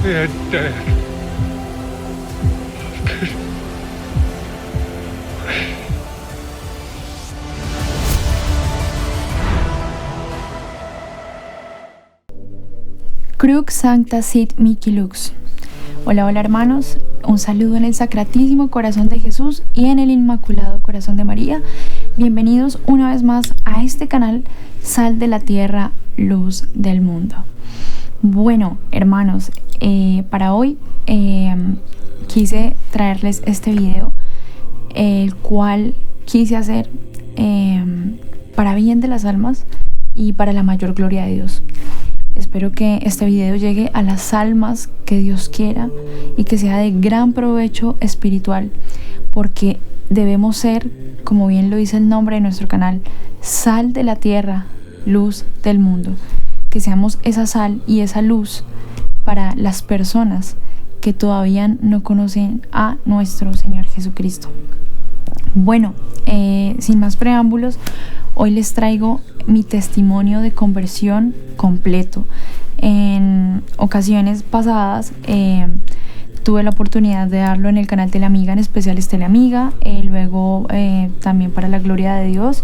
Niente. Crux sancta sit mihi lux. Hola, hola hermanos, un saludo en el Sacratísimo Corazón de Jesús y en el Inmaculado Corazón de María. Bienvenidos una vez más a este canal, Sal de la Tierra, Luz del Mundo. Bueno, hermanos, para hoy quise traerles este video, el cual quise hacer para bien de las almas y para la mayor gloria de Dios. Espero que este video llegue a las almas que Dios quiera y que sea de gran provecho espiritual, porque debemos ser, como bien lo dice el nombre de nuestro canal, sal de la tierra, luz del mundo. Que seamos esa sal y esa luz para las personas que todavía no conocen a nuestro Señor Jesucristo. Bueno, sin más preámbulos, hoy les traigo mi testimonio de conversión completo. En ocasiones pasadas tuve la oportunidad de darlo en el canal Teleamiga, en especial Teleamiga, luego también para la gloria de Dios,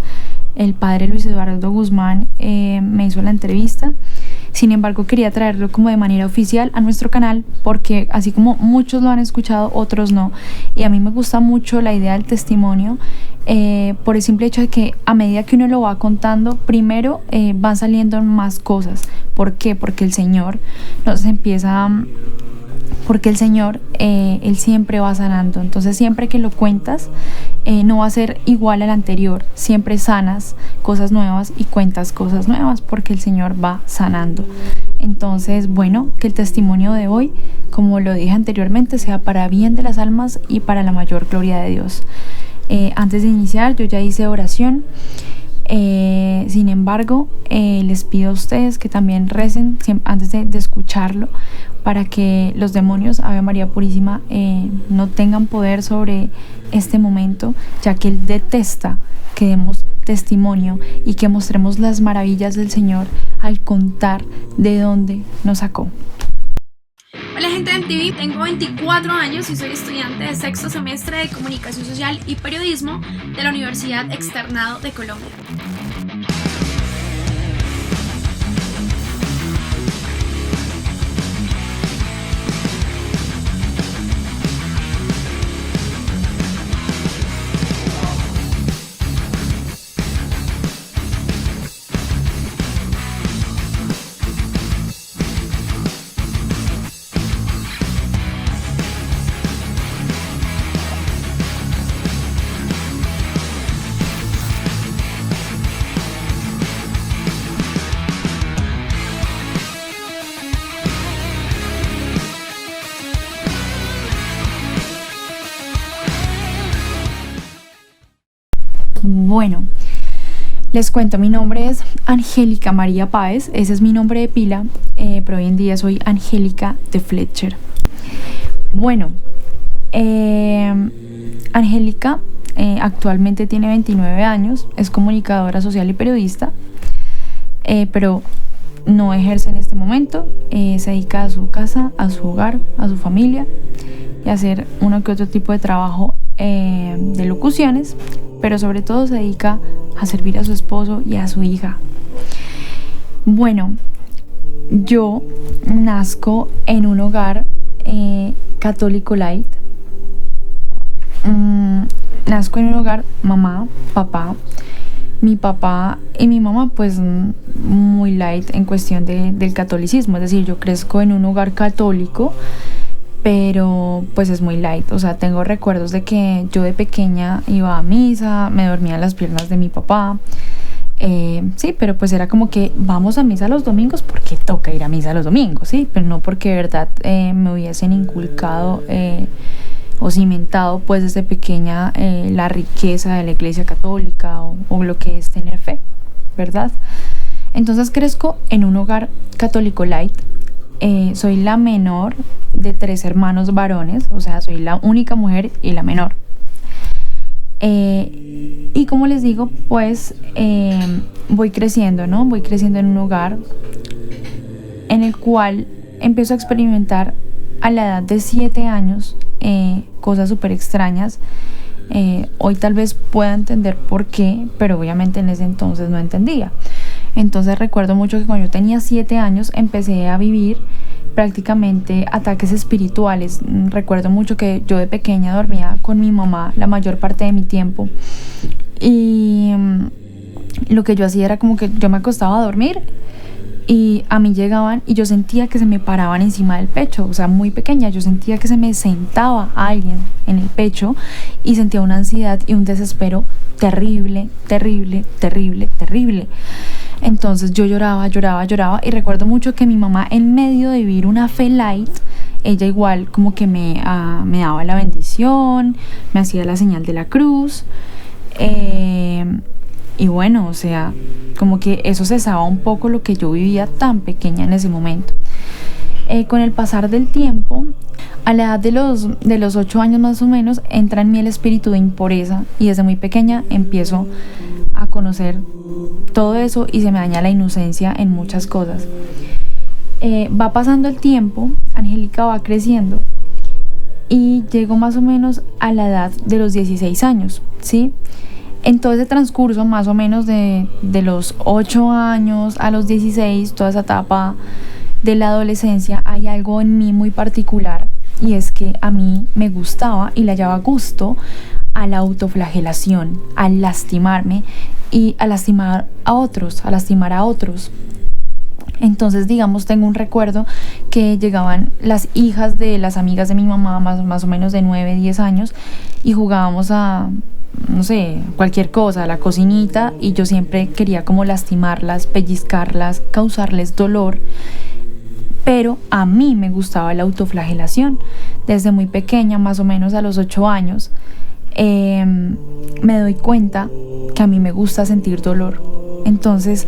el padre Luis Eduardo Guzmán me hizo la entrevista. Sin embargo, quería traerlo como de manera oficial a nuestro canal, porque así como muchos lo han escuchado, otros no. Y a mí me gusta mucho la idea del testimonio, por el simple hecho de que a medida que uno lo va contando, primero van saliendo más cosas. ¿Por qué? Porque el Señor nos empieza... Porque el Señor, Él siempre va sanando. Entonces siempre que lo cuentas, no va a ser igual al anterior. Siempre sanas cosas nuevas y cuentas cosas nuevas, porque el Señor va sanando. Entonces, bueno, que el testimonio de hoy, como lo dije anteriormente, sea para bien de las almas y para la mayor gloria de Dios. Antes de iniciar, yo ya hice oración. Sin embargo, les pido a ustedes que también recen antes de escucharlo, para que los demonios, Ave María Purísima, no tengan poder sobre este momento, ya que Él detesta que demos testimonio y que mostremos las maravillas del Señor al contar de dónde nos sacó. Hola gente de MTV, tengo 24 años y soy estudiante de sexto semestre de Comunicación Social y Periodismo de la Universidad Externado de Colombia. Bueno, les cuento, mi nombre es Angélica María Páez, ese es mi nombre de pila, pero hoy en día soy Angélica de Fletcher. Bueno, Angélica actualmente tiene 29 años, es comunicadora social y periodista, pero no ejerce en este momento, se dedica a su casa, a su hogar, a su familia y a hacer uno que otro tipo de trabajo de locuciones, pero sobre todo se dedica a servir a su esposo y a su hija. Bueno, yo nazco en un hogar católico light. Nazco en un hogar mamá, papá. Mi papá y mi mamá pues muy light en cuestión del catolicismo. Es decir, yo crezco en un hogar católico, pero pues es muy light. O sea, tengo recuerdos de que yo de pequeña iba a misa, me dormía en las piernas de mi papá. Sí, pero pues era como que vamos a misa los domingos porque toca ir a misa los domingos, sí, pero no porque de verdad me hubiesen inculcado o cimentado pues desde pequeña la riqueza de la Iglesia Católica o lo que es tener fe, ¿verdad? Entonces crezco en un hogar católico light. Soy la menor de 3 hermanos varones, o sea, soy la única mujer y la menor. Y como les digo, pues voy creciendo, ¿no? Voy creciendo en un hogar en el cual empiezo a experimentar a la edad de 7 años cosas súper extrañas. Hoy tal vez pueda entender por qué, pero obviamente en ese entonces no entendía. Entonces recuerdo mucho que cuando yo tenía 7 años empecé a vivir prácticamente ataques espirituales. Recuerdo mucho que yo de pequeña dormía con mi mamá la mayor parte de mi tiempo, y lo que yo hacía era como que yo me acostaba a dormir y a mí llegaban y yo sentía que se me paraban encima del pecho. O sea, muy pequeña yo sentía que se me sentaba alguien en el pecho y sentía una ansiedad y un desespero terrible, terrible, terrible, terrible. Entonces yo lloraba y recuerdo mucho que mi mamá, en medio de vivir una fe light, ella igual como que me daba la bendición, me hacía la señal de la cruz, y bueno, o sea, como que eso cesaba un poco lo que yo vivía tan pequeña en ese momento. Con el pasar del tiempo, a la edad de los 8 años más o menos, entra en mí el espíritu de impureza, y desde muy pequeña empiezo a conocer todo eso y se me daña la inocencia en muchas cosas. Va pasando el tiempo, Angélica va creciendo y llego más o menos a la edad de los 16 años, ¿sí? En todo ese transcurso, más o menos de los 8 años a los 16, toda esa etapa de la adolescencia, hay algo en mí muy particular, y es que a mí me gustaba y le hallaba gusto a la autoflagelación, a lastimarme y a lastimar a otros. Entonces, digamos, tengo un recuerdo que llegaban las hijas de las amigas de mi mamá, más o menos de 9, 10 años, y jugábamos a, no sé, cualquier cosa, a la cocinita, y yo siempre quería como lastimarlas, pellizcarlas, causarles dolor. Pero a mí me gustaba la autoflagelación. Desde muy pequeña, más o menos a los 8 años, me doy cuenta que a mí me gusta sentir dolor. Entonces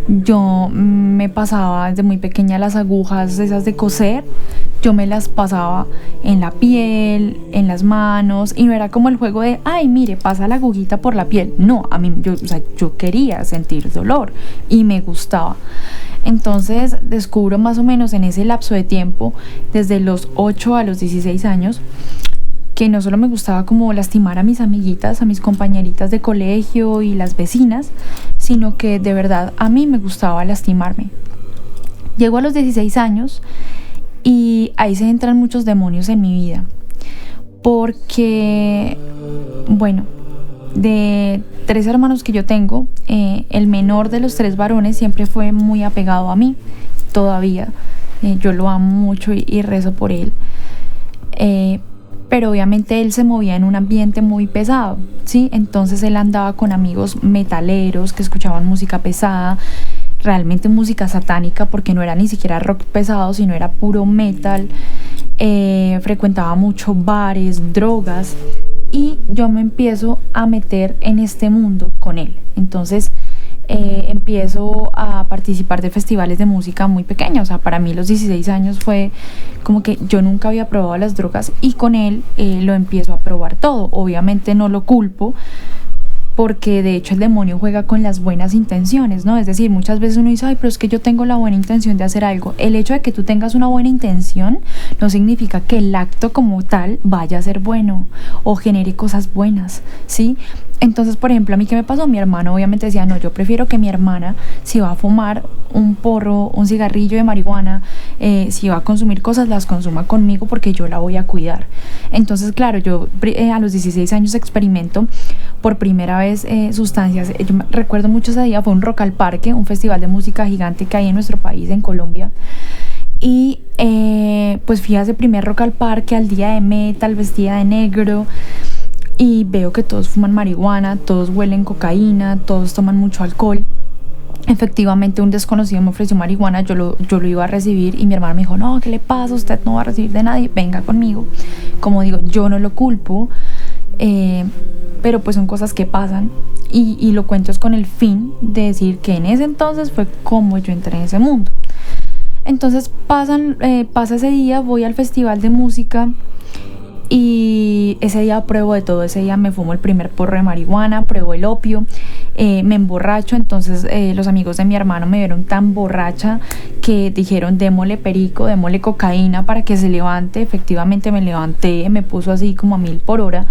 yo me pasaba desde muy pequeña las agujas esas de coser, yo me las pasaba en la piel, en las manos, y no era como el juego de, ay, mire, pasa la agujita por la piel. No, a mí, yo quería sentir dolor y me gustaba. Entonces descubro más o menos en ese lapso de tiempo, desde los 8 a los 16 años, que no solo me gustaba como lastimar a mis amiguitas, a mis compañeritas de colegio y las vecinas, sino que de verdad a mí me gustaba lastimarme. Llego a los 16 años y ahí se entran muchos demonios en mi vida, porque, bueno, de 3 hermanos que yo tengo, el menor de los 3 varones siempre fue muy apegado a mí, todavía. Yo lo amo mucho y rezo por él. Pero obviamente él se movía en un ambiente muy pesado, ¿sí? Entonces él andaba con amigos metaleros que escuchaban música pesada, realmente música satánica, porque no era ni siquiera rock pesado, sino era puro metal. Frecuentaba mucho bares, drogas, y yo me empiezo a meter en este mundo con él. Entonces empiezo a participar de festivales de música muy pequeña. O sea, para mí los 16 años fue como que yo nunca había probado las drogas, y con él lo empiezo a probar todo. Obviamente no lo culpo, porque de hecho el demonio juega con las buenas intenciones, ¿no? Es decir, muchas veces uno dice, ay, pero es que yo tengo la buena intención de hacer algo. El hecho de que tú tengas una buena intención no significa que el acto como tal vaya a ser bueno o genere cosas buenas, ¿sí? Entonces, por ejemplo, a mí, ¿qué me pasó? Mi hermano obviamente decía, no, yo prefiero que mi hermana, si va a fumar un porro, un cigarrillo de marihuana, si va a consumir cosas, las consuma conmigo, porque yo la voy a cuidar. Entonces, claro, yo a los 16 años experimento por primera vez sustancias. Yo recuerdo mucho ese día, fue un Rock al Parque, un festival de música gigante que hay en nuestro país, en Colombia. Y pues fui a ese primer Rock al Parque, al día de metal, vestida de negro, y veo que todos fuman marihuana, todos huelen cocaína, todos toman mucho alcohol. Efectivamente, un desconocido me ofreció marihuana, yo lo iba a recibir, y mi hermana me dijo, no, ¿qué le pasa? Usted no va a recibir de nadie, venga conmigo. Como digo, yo no lo culpo, pero pues son cosas que pasan, y lo cuento es con el fin de decir que en ese entonces fue como yo entré en ese mundo. Entonces pasa ese día, voy al festival de música, y ese día pruebo de todo. Ese día me fumo el primer porro de marihuana, pruebo el opio, me emborracho. Entonces los amigos de mi hermano me vieron tan borracha que dijeron démosle perico, démosle cocaína para que se levante. Efectivamente me levanté, me puso así como a 1000 por hora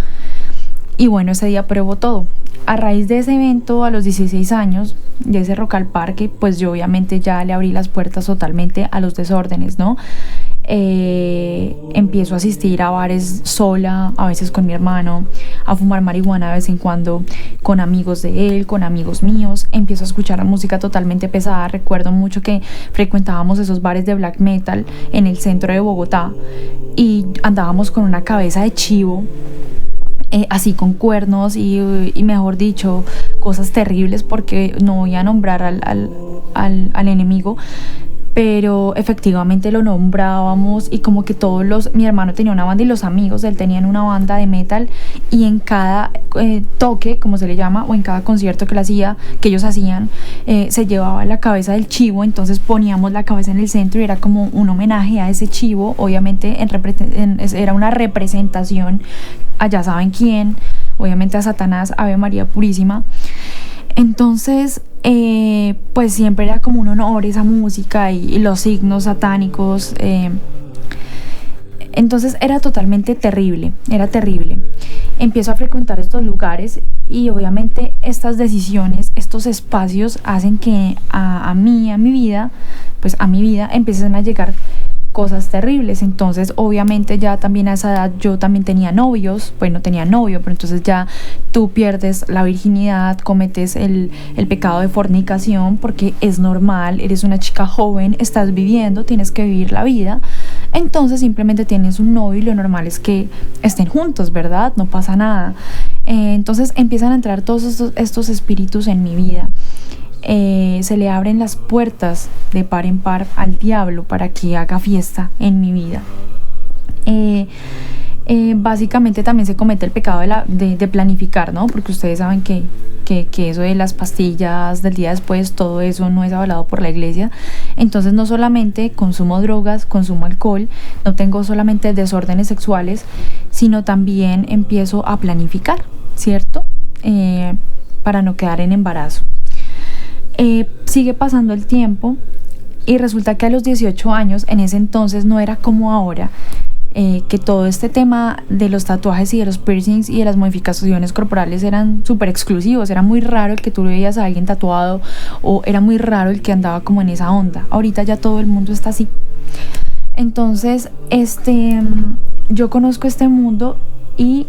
y bueno, ese día probó todo. A raíz de ese evento, a los 16 años, de ese Rock al Parque, pues yo obviamente ya le abrí las puertas totalmente a los desórdenes, ¿no? Empiezo a asistir a bares sola, a veces con mi hermano, a fumar marihuana de vez en cuando con amigos de él, con amigos míos. Empiezo a escuchar música totalmente pesada. Recuerdo mucho que frecuentábamos esos bares de black metal en el centro de Bogotá y andábamos con una cabeza de chivo, así con cuernos y mejor dicho, cosas terribles, porque no voy a nombrar al enemigo, pero efectivamente lo nombrábamos. Y como que mi hermano tenía una banda y los amigos de él tenían una banda de metal, y en cada toque, como se le llama, o en cada concierto que ellos hacían, se llevaba la cabeza del chivo. Entonces poníamos la cabeza en el centro y era como un homenaje a ese chivo, obviamente era una representación a ya saben quién, obviamente a Satanás, Ave María Purísima. Entonces pues siempre era como un honor esa música y los signos satánicos. Entonces era totalmente terrible, era terrible. Empiezo a frecuentar estos lugares y obviamente estas decisiones, estos espacios hacen que a mi vida empiecen a llegar cosas terribles. Entonces obviamente ya también a esa edad yo también tenía novios, pues no tenía novio, pero entonces ya tú pierdes la virginidad, cometes el pecado de fornicación, porque es normal, eres una chica joven, estás viviendo, tienes que vivir la vida. Entonces simplemente tienes un novio y lo normal es que estén juntos, ¿verdad? No pasa nada. Entonces empiezan a entrar todos estos espíritus en mi vida. Se le abren las puertas de par en par al diablo para que haga fiesta en mi vida. Básicamente también se comete el pecado de planificar, ¿no? Porque ustedes saben que eso de las pastillas del día después, todo eso no es avalado por la iglesia. Entonces no solamente consumo drogas, consumo alcohol, no tengo solamente desórdenes sexuales, sino también empiezo a planificar, ¿cierto? Para no quedar en embarazo. Sigue pasando el tiempo y resulta que a los 18 años, en ese entonces no era como ahora, que todo este tema de los tatuajes y de los piercings y de las modificaciones corporales eran súper exclusivos. Era muy raro el que tú veías a alguien tatuado, o era muy raro el que andaba como en esa onda. Ahorita ya todo el mundo está así. Entonces yo conozco este mundo y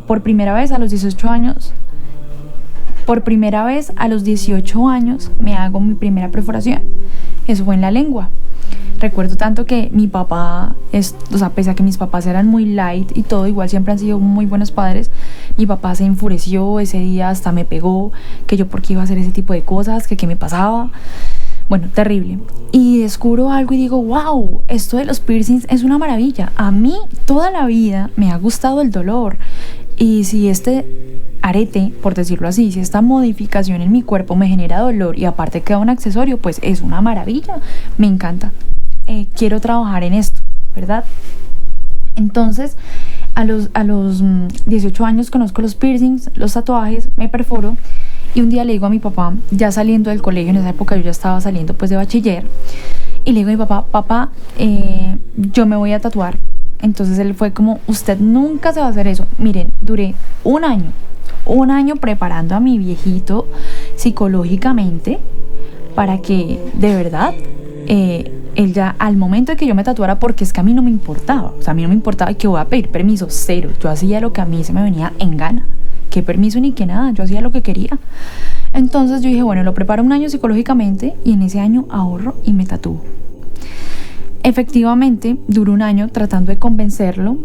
por primera vez a los 18 años me hago mi primera perforación. Eso fue en la lengua. Recuerdo tanto que mi papá, pese a que mis papás eran muy light y todo, igual siempre han sido muy buenos padres, mi papá se enfureció ese día, hasta me pegó, que yo por qué iba a hacer ese tipo de cosas, que qué me pasaba. Bueno, terrible. Y descubro algo y digo, wow, esto de los piercings es una maravilla. A mí toda la vida me ha gustado el dolor. Y si este arete, por decirlo así, si esta modificación en mi cuerpo me genera dolor y aparte queda un accesorio, pues es una maravilla, me encanta. Quiero trabajar en esto, ¿verdad? Entonces a los 18 años conozco los piercings, los tatuajes, me perforo. Y un día le digo a mi papá, ya saliendo del colegio, en esa época yo ya estaba saliendo pues de bachiller, y le digo a mi papá, yo me voy a tatuar. Entonces él fue como, usted nunca se va a hacer eso. Miren, duré un año preparando a mi viejito psicológicamente para que de verdad él ya al momento de que yo me tatuara, porque es que a mí no me importaba, o sea, a mí no me importaba que voy a pedir permiso, cero. Yo hacía lo que a mí se me venía en gana, qué permiso ni qué nada, yo hacía lo que quería. Entonces yo dije, bueno, lo preparo un año psicológicamente y en ese año ahorro y me tatúo. Efectivamente, duró un año tratando de convencerlo,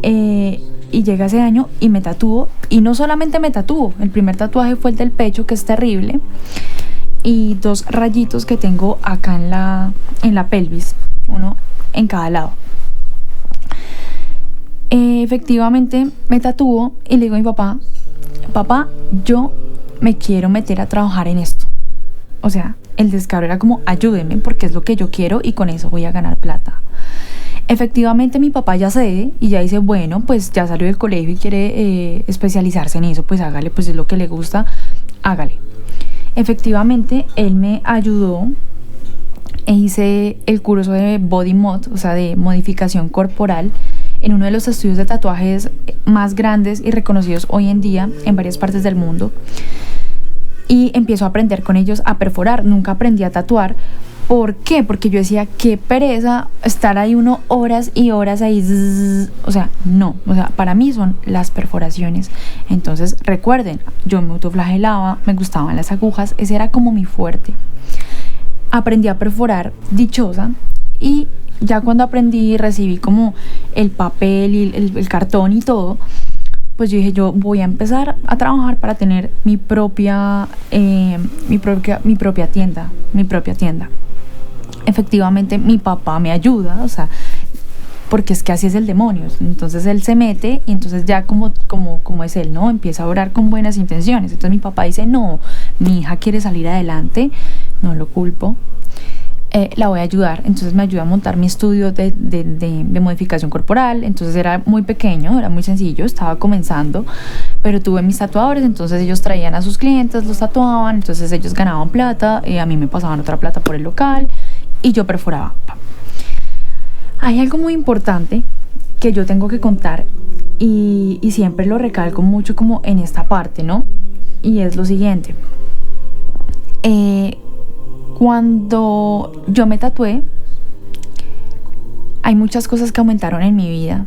y llega ese año y me tatúo. Y no solamente me tatúo, el primer tatuaje fue el del pecho, que es terrible, y 2 rayitos que tengo acá en la pelvis, uno en cada lado. Efectivamente me tatúo y le digo a mi papá, yo me quiero meter a trabajar en esto. O sea, el descaro era como, ayúdeme porque es lo que yo quiero y con eso voy a ganar plata. Efectivamente mi papá ya cede y ya dice, bueno, pues ya salió del colegio y quiere especializarse en eso, pues hágale, pues es lo que le gusta. hágale. Efectivamente, él me ayudó e hice el curso de Body Mod, o sea, de modificación corporal, en uno de los estudios de tatuajes más grandes y reconocidos hoy en día en varias partes del mundo. Y empiezo a aprender con ellos a perforar. Nunca aprendí a tatuar. ¿Por qué? Porque yo decía, qué pereza estar ahí uno horas y horas ahí. O sea, no. O sea, para mí son las perforaciones. Entonces, recuerden, yo me autoflagelaba, me gustaban las agujas. Ese era como mi fuerte. Aprendí a perforar dichosa, y ya cuando aprendí y recibí como el papel y el cartón y todo, pues yo dije, yo voy a empezar a trabajar para tener mi propia tienda. Efectivamente, mi papá me ayuda, o sea, porque es que así es el demonio. Entonces él se mete y entonces ya como es él, ¿no? Empieza a orar con buenas intenciones. Entonces mi papá dice, no, mi hija quiere salir adelante, no lo culpo. La voy a ayudar. Entonces me ayuda a montar mi estudio de modificación corporal. Entonces era muy pequeño, era muy sencillo, estaba comenzando, pero tuve mis tatuadores. Entonces ellos traían a sus clientes, los tatuaban, entonces ellos ganaban plata, a mí me pasaban otra plata por el local y yo perforaba. Hay algo muy importante que yo tengo que contar y siempre lo recalco mucho como en esta parte, ¿no? Y es lo siguiente. Cuando yo me tatué, hay muchas cosas que aumentaron en mi vida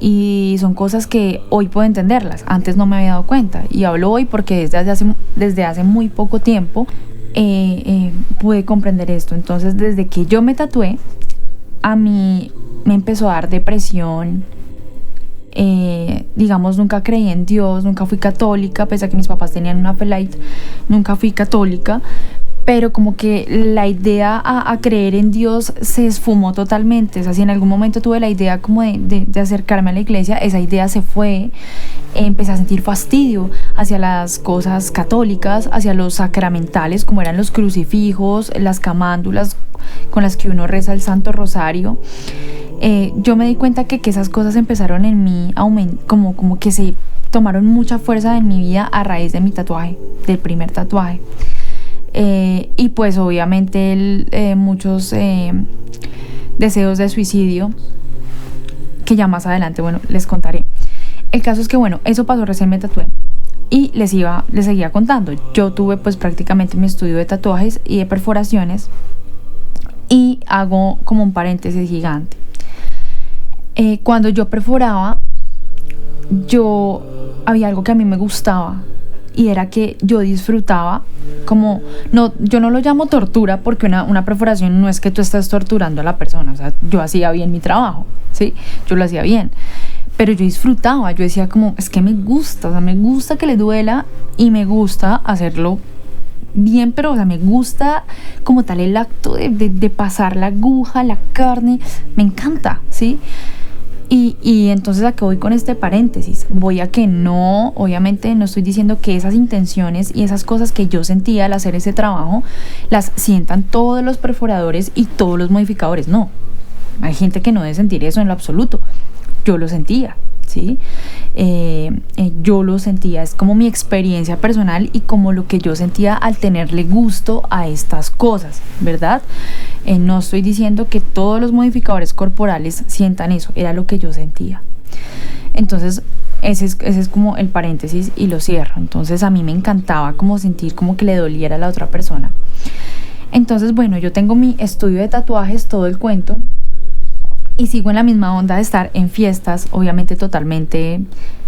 y son cosas que hoy puedo entenderlas. Antes no me había dado cuenta y hablo hoy porque desde hace muy poco tiempo pude comprender esto. Entonces, desde que yo me tatué, a mí me empezó a dar depresión. Digamos, nunca creí en Dios, nunca fui católica, pese a que mis papás tenían una fe light, nunca fui católica. Pero como que la idea a creer en Dios se esfumó totalmente. O sea, si en algún momento tuve la idea como de acercarme a la iglesia, esa idea se fue. Empecé a sentir fastidio hacia las cosas católicas, hacia los sacramentales, como eran los crucifijos, las camándulas con las que uno reza el Santo Rosario. Yo me di cuenta que esas cosas empezaron en mí como que se tomaron mucha fuerza en mi vida a raíz de mi tatuaje, del primer tatuaje. Y pues obviamente muchos deseos de suicidio que ya más adelante, bueno, les contaré. El caso es que, bueno, eso pasó, recién me tatué y les seguía contando. Yo tuve pues prácticamente mi estudio de tatuajes y de perforaciones, y hago como un paréntesis gigante. Cuando yo perforaba, había algo que a mí me gustaba, y era que yo disfrutaba como, yo no lo llamo tortura, porque una perforación no es que tú estés torturando a la persona. O sea, yo hacía bien mi trabajo, ¿sí? Yo lo hacía bien, pero yo disfrutaba, yo decía como, es que me gusta, o sea, me gusta que le duela y me gusta hacerlo bien, pero o sea, me gusta como tal el acto de pasar la aguja, la carne, me encanta, ¿sí? Y entonces a qué voy con este paréntesis, voy a que no, obviamente no estoy diciendo que esas intenciones y esas cosas que yo sentía al hacer ese trabajo las sientan todos los perforadores y todos los modificadores, no, hay gente que no debe sentir eso en lo absoluto, yo lo sentía, ¿sí? Yo lo sentía, es como mi experiencia personal y como lo que yo sentía al tenerle gusto a estas cosas, ¿verdad? No estoy diciendo que todos los modificadores corporales sientan eso, era lo que yo sentía. Entonces ese es como el paréntesis y lo cierro. Entonces a mí me encantaba como sentir como que le doliera a la otra persona. Entonces, bueno, yo tengo mi estudio de tatuajes, todo el cuento, y sigo en la misma onda de estar en fiestas, obviamente totalmente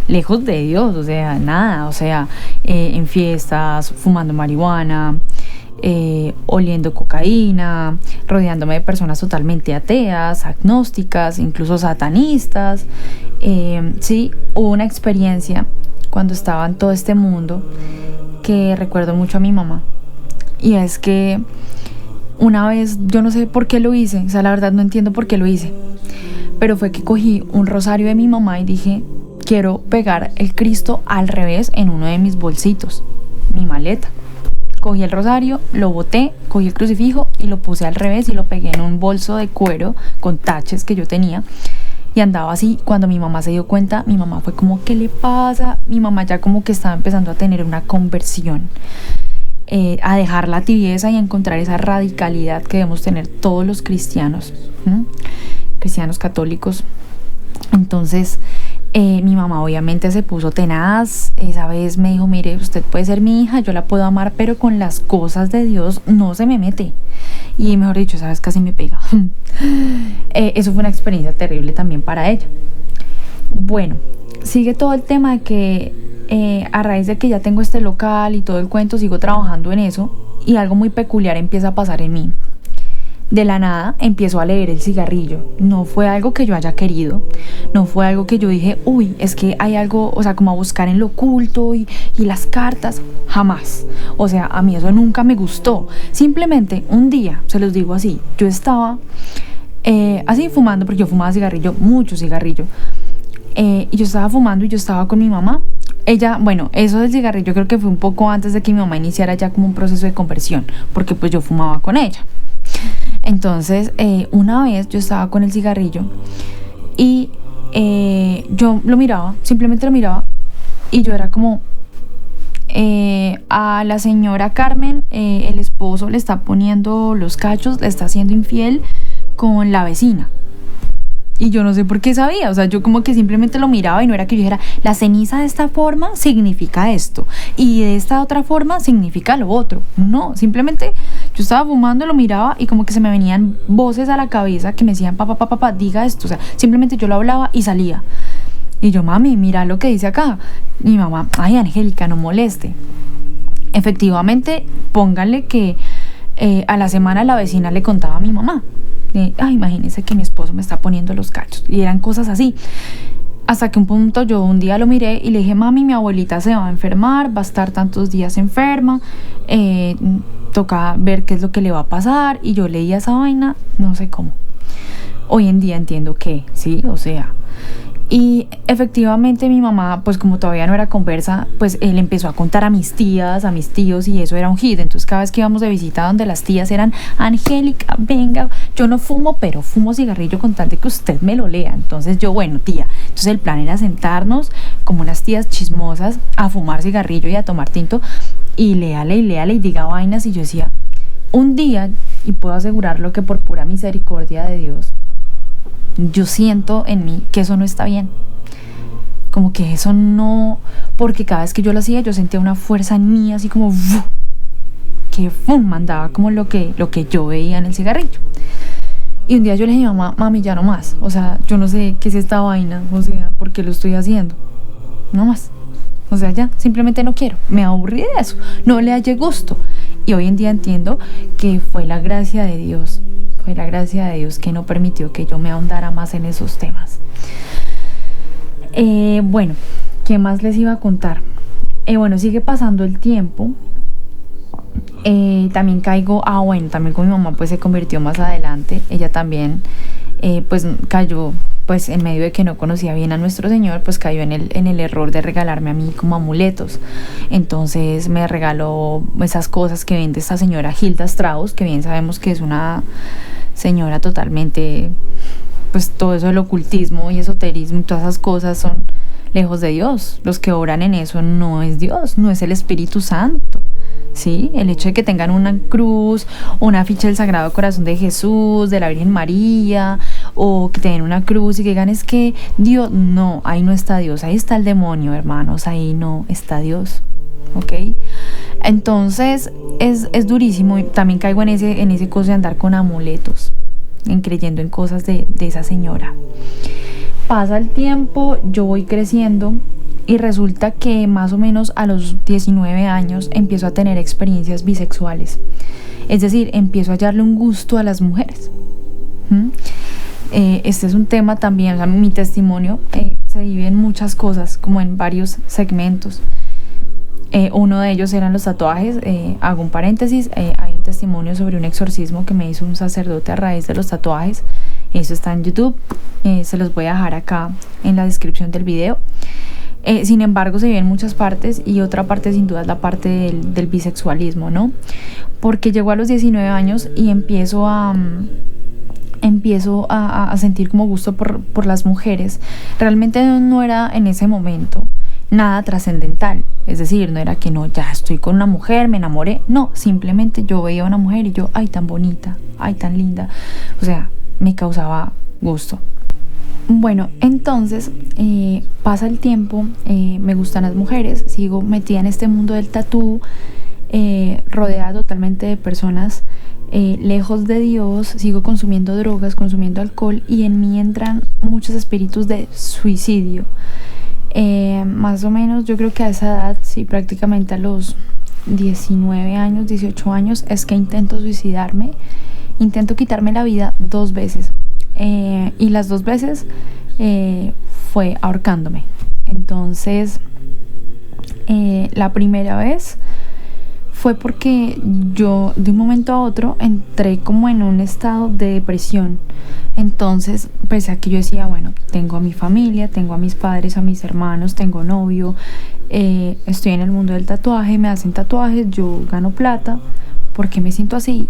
lejos de Dios, o sea, nada, o sea, en fiestas, fumando marihuana, oliendo cocaína, rodeándome de personas totalmente ateas, agnósticas, incluso satanistas. Sí, hubo una experiencia cuando estaba en todo este mundo que recuerdo mucho a mi mamá, y es que una vez, yo no sé por qué lo hice, o sea, la verdad no entiendo por qué lo hice, pero fue que cogí un rosario de mi mamá y dije, quiero pegar el Cristo al revés en uno de mis bolsitos, mi maleta. Cogí el rosario, lo boté, cogí el crucifijo y lo puse al revés y lo pegué en un bolso de cuero con taches que yo tenía. y andaba así. Cuando mi mamá se dio cuenta, mi mamá fue como, ¿qué le pasa? Mi mamá ya como que estaba empezando a tener una conversión, a dejar la tibieza y a encontrar esa radicalidad que debemos tener todos los cristianos, cristianos católicos. Entonces mi mamá obviamente se puso tenaz. Esa vez me dijo, mire, usted puede ser mi hija, yo la puedo amar, pero con las cosas de Dios no se me mete. Y mejor dicho, esa vez casi me pega. Eso fue una experiencia terrible también para ella. Bueno, sigue todo el tema de que a raíz de que ya tengo este local y todo el cuento, sigo trabajando en eso y algo muy peculiar empieza a pasar en mí. De la nada empiezo a leer el cigarrillo. No fue algo que yo haya querido, no fue algo que yo dije, uy, es que hay algo, o sea, como a buscar en lo oculto y las cartas, jamás. O sea, a mí eso nunca me gustó. Simplemente un día, se los digo así, yo estaba así fumando, porque yo fumaba cigarrillo, mucho cigarrillo, y yo estaba fumando y yo estaba con mi mamá. Ella, bueno, eso del cigarrillo creo que fue un poco antes de que mi mamá iniciara ya como un proceso de conversión, porque pues yo fumaba con ella. Entonces, una vez yo estaba con el cigarrillo y yo lo miraba, simplemente lo miraba, y yo era como, a la señora Carmen, el esposo le está poniendo los cachos, le está haciendo infiel con la vecina. Y yo no sé por qué sabía, o sea, yo como que simplemente lo miraba y no era que yo dijera, la ceniza de esta forma significa esto y de esta otra forma significa lo otro. No, simplemente yo estaba fumando, lo miraba y como que se me venían voces a la cabeza que me decían, papá, diga esto. O sea, simplemente yo lo hablaba y salía. Y yo, mami, mira lo que dice acá. Y mi mamá, ay, Angélica, no moleste. Efectivamente, pónganle que a la semana la vecina le contaba a mi mamá. Ay, imagínense que mi esposo me está poniendo los cachos. Y eran cosas así. Hasta que un día lo miré y le dije, mami, mi abuelita se va a enfermar, va a estar tantos días enferma, toca ver qué es lo que le va a pasar. Y yo leía esa vaina, no sé cómo. Hoy en día entiendo que, sí, o sea. Y efectivamente mi mamá, pues como todavía no era conversa, pues él empezó a contar a mis tías, a mis tíos, y eso era un hit. Entonces cada vez que íbamos de visita donde las tías eran, Angélica, venga, yo no fumo, pero fumo cigarrillo con tal de que usted me lo lea. Entonces yo, bueno, tía, entonces el plan era sentarnos como unas tías chismosas a fumar cigarrillo y a tomar tinto, y léale y diga vainas. Y yo decía, un día, y puedo asegurarlo que por pura misericordia de Dios, yo siento en mí que eso no está bien, como que eso no, porque cada vez que yo lo hacía yo sentía una fuerza en mí así como que mandaba como lo que yo veía en el cigarrillo. Y un día yo le dije a mi mamá, mami, ya no más, o sea, yo no sé qué es esta vaina, o sea, ¿por qué lo estoy haciendo? No más, o sea, ya, simplemente no quiero, me aburrí de eso, no le hallé gusto. Y hoy en día entiendo que fue la gracia de Dios. Fue la gracia de Dios que no permitió que yo me ahondara más en esos temas. Bueno, ¿qué más les iba a contar? Bueno, sigue pasando el tiempo. También caigo, también con mi mamá pues se convirtió más adelante. Ella también pues cayó, pues en medio de que no conocía bien a nuestro Señor, pues cayó en el error de regalarme a mí como amuletos. Entonces me regaló esas cosas que vende esta señora Hilda Strauss, que bien sabemos que es una señora totalmente, pues todo eso del ocultismo y esoterismo y todas esas cosas son lejos de Dios. Los que oran en eso no es Dios, no es el Espíritu Santo. ¿Sí? El hecho de que tengan una cruz, una ficha del Sagrado Corazón de Jesús, de la Virgen María, o que tengan una cruz y que digan es que Dios, no, ahí no está Dios, ahí está el demonio, hermanos, ahí no está Dios, ¿ok? Entonces es durísimo. Y también caigo en ese coso de andar con amuletos, creyendo en cosas de esa señora. Pasa el tiempo, yo voy creciendo. Y resulta que más o menos a los 19 años empiezo a tener experiencias bisexuales. Es decir, empiezo a hallarle un gusto a las mujeres. Este es un tema también, o sea, mi testimonio se divide en muchas cosas, como en varios segmentos. Uno de ellos eran los tatuajes. Hago un paréntesis, hay un testimonio sobre un exorcismo que me hizo un sacerdote a raíz de los tatuajes. Eso está en YouTube, se los voy a dejar acá en la descripción del video. Sin embargo, se ve en muchas partes, y otra parte sin duda es la parte del bisexualismo, ¿no? Porque llego a los 19 años y empiezo a empiezo a sentir como gusto por las mujeres. Realmente no era en ese momento nada trascendental, es decir, no era que no, ya estoy con una mujer, me enamoré, no, simplemente yo veía a una mujer y yo, ay, tan bonita, ay, tan linda, o sea, me causaba gusto. Bueno, entonces pasa el tiempo, me gustan las mujeres, sigo metida en este mundo del tatú, rodeada totalmente de personas lejos de Dios, sigo consumiendo drogas, consumiendo alcohol, y en mí entran muchos espíritus de suicidio. Más o menos yo creo que a esa edad, sí, prácticamente a los 19 años, 18 años, es que intento suicidarme, intento quitarme la vida 2 veces, y las 2 veces fue ahorcándome. Entonces la primera vez fue porque yo de un momento a otro entré como en un estado de depresión. Entonces, pese a que yo decía, bueno, tengo a mi familia, tengo a mis padres, a mis hermanos, tengo novio, estoy en el mundo del tatuaje, me hacen tatuajes, yo gano plata, ¿por qué me siento así?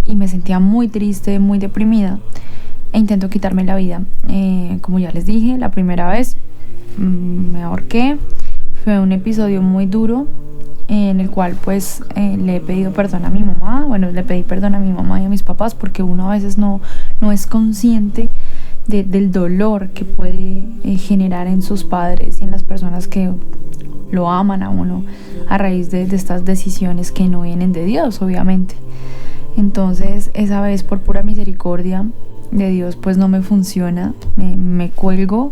Y me sentía muy triste, muy deprimida, e intento quitarme la vida. Como ya les dije, la primera vez me ahorqué. Fue un episodio muy duro, en el cual pues le he pedido perdón a mi mamá. Bueno, le pedí perdón a mi mamá y a mis papás, porque uno a veces no es consciente del dolor que puede generar en sus padres y en las personas que lo aman a uno a raíz de estas decisiones que no vienen de Dios, obviamente. Entonces esa vez, por pura misericordia de Dios, pues no me funciona, me cuelgo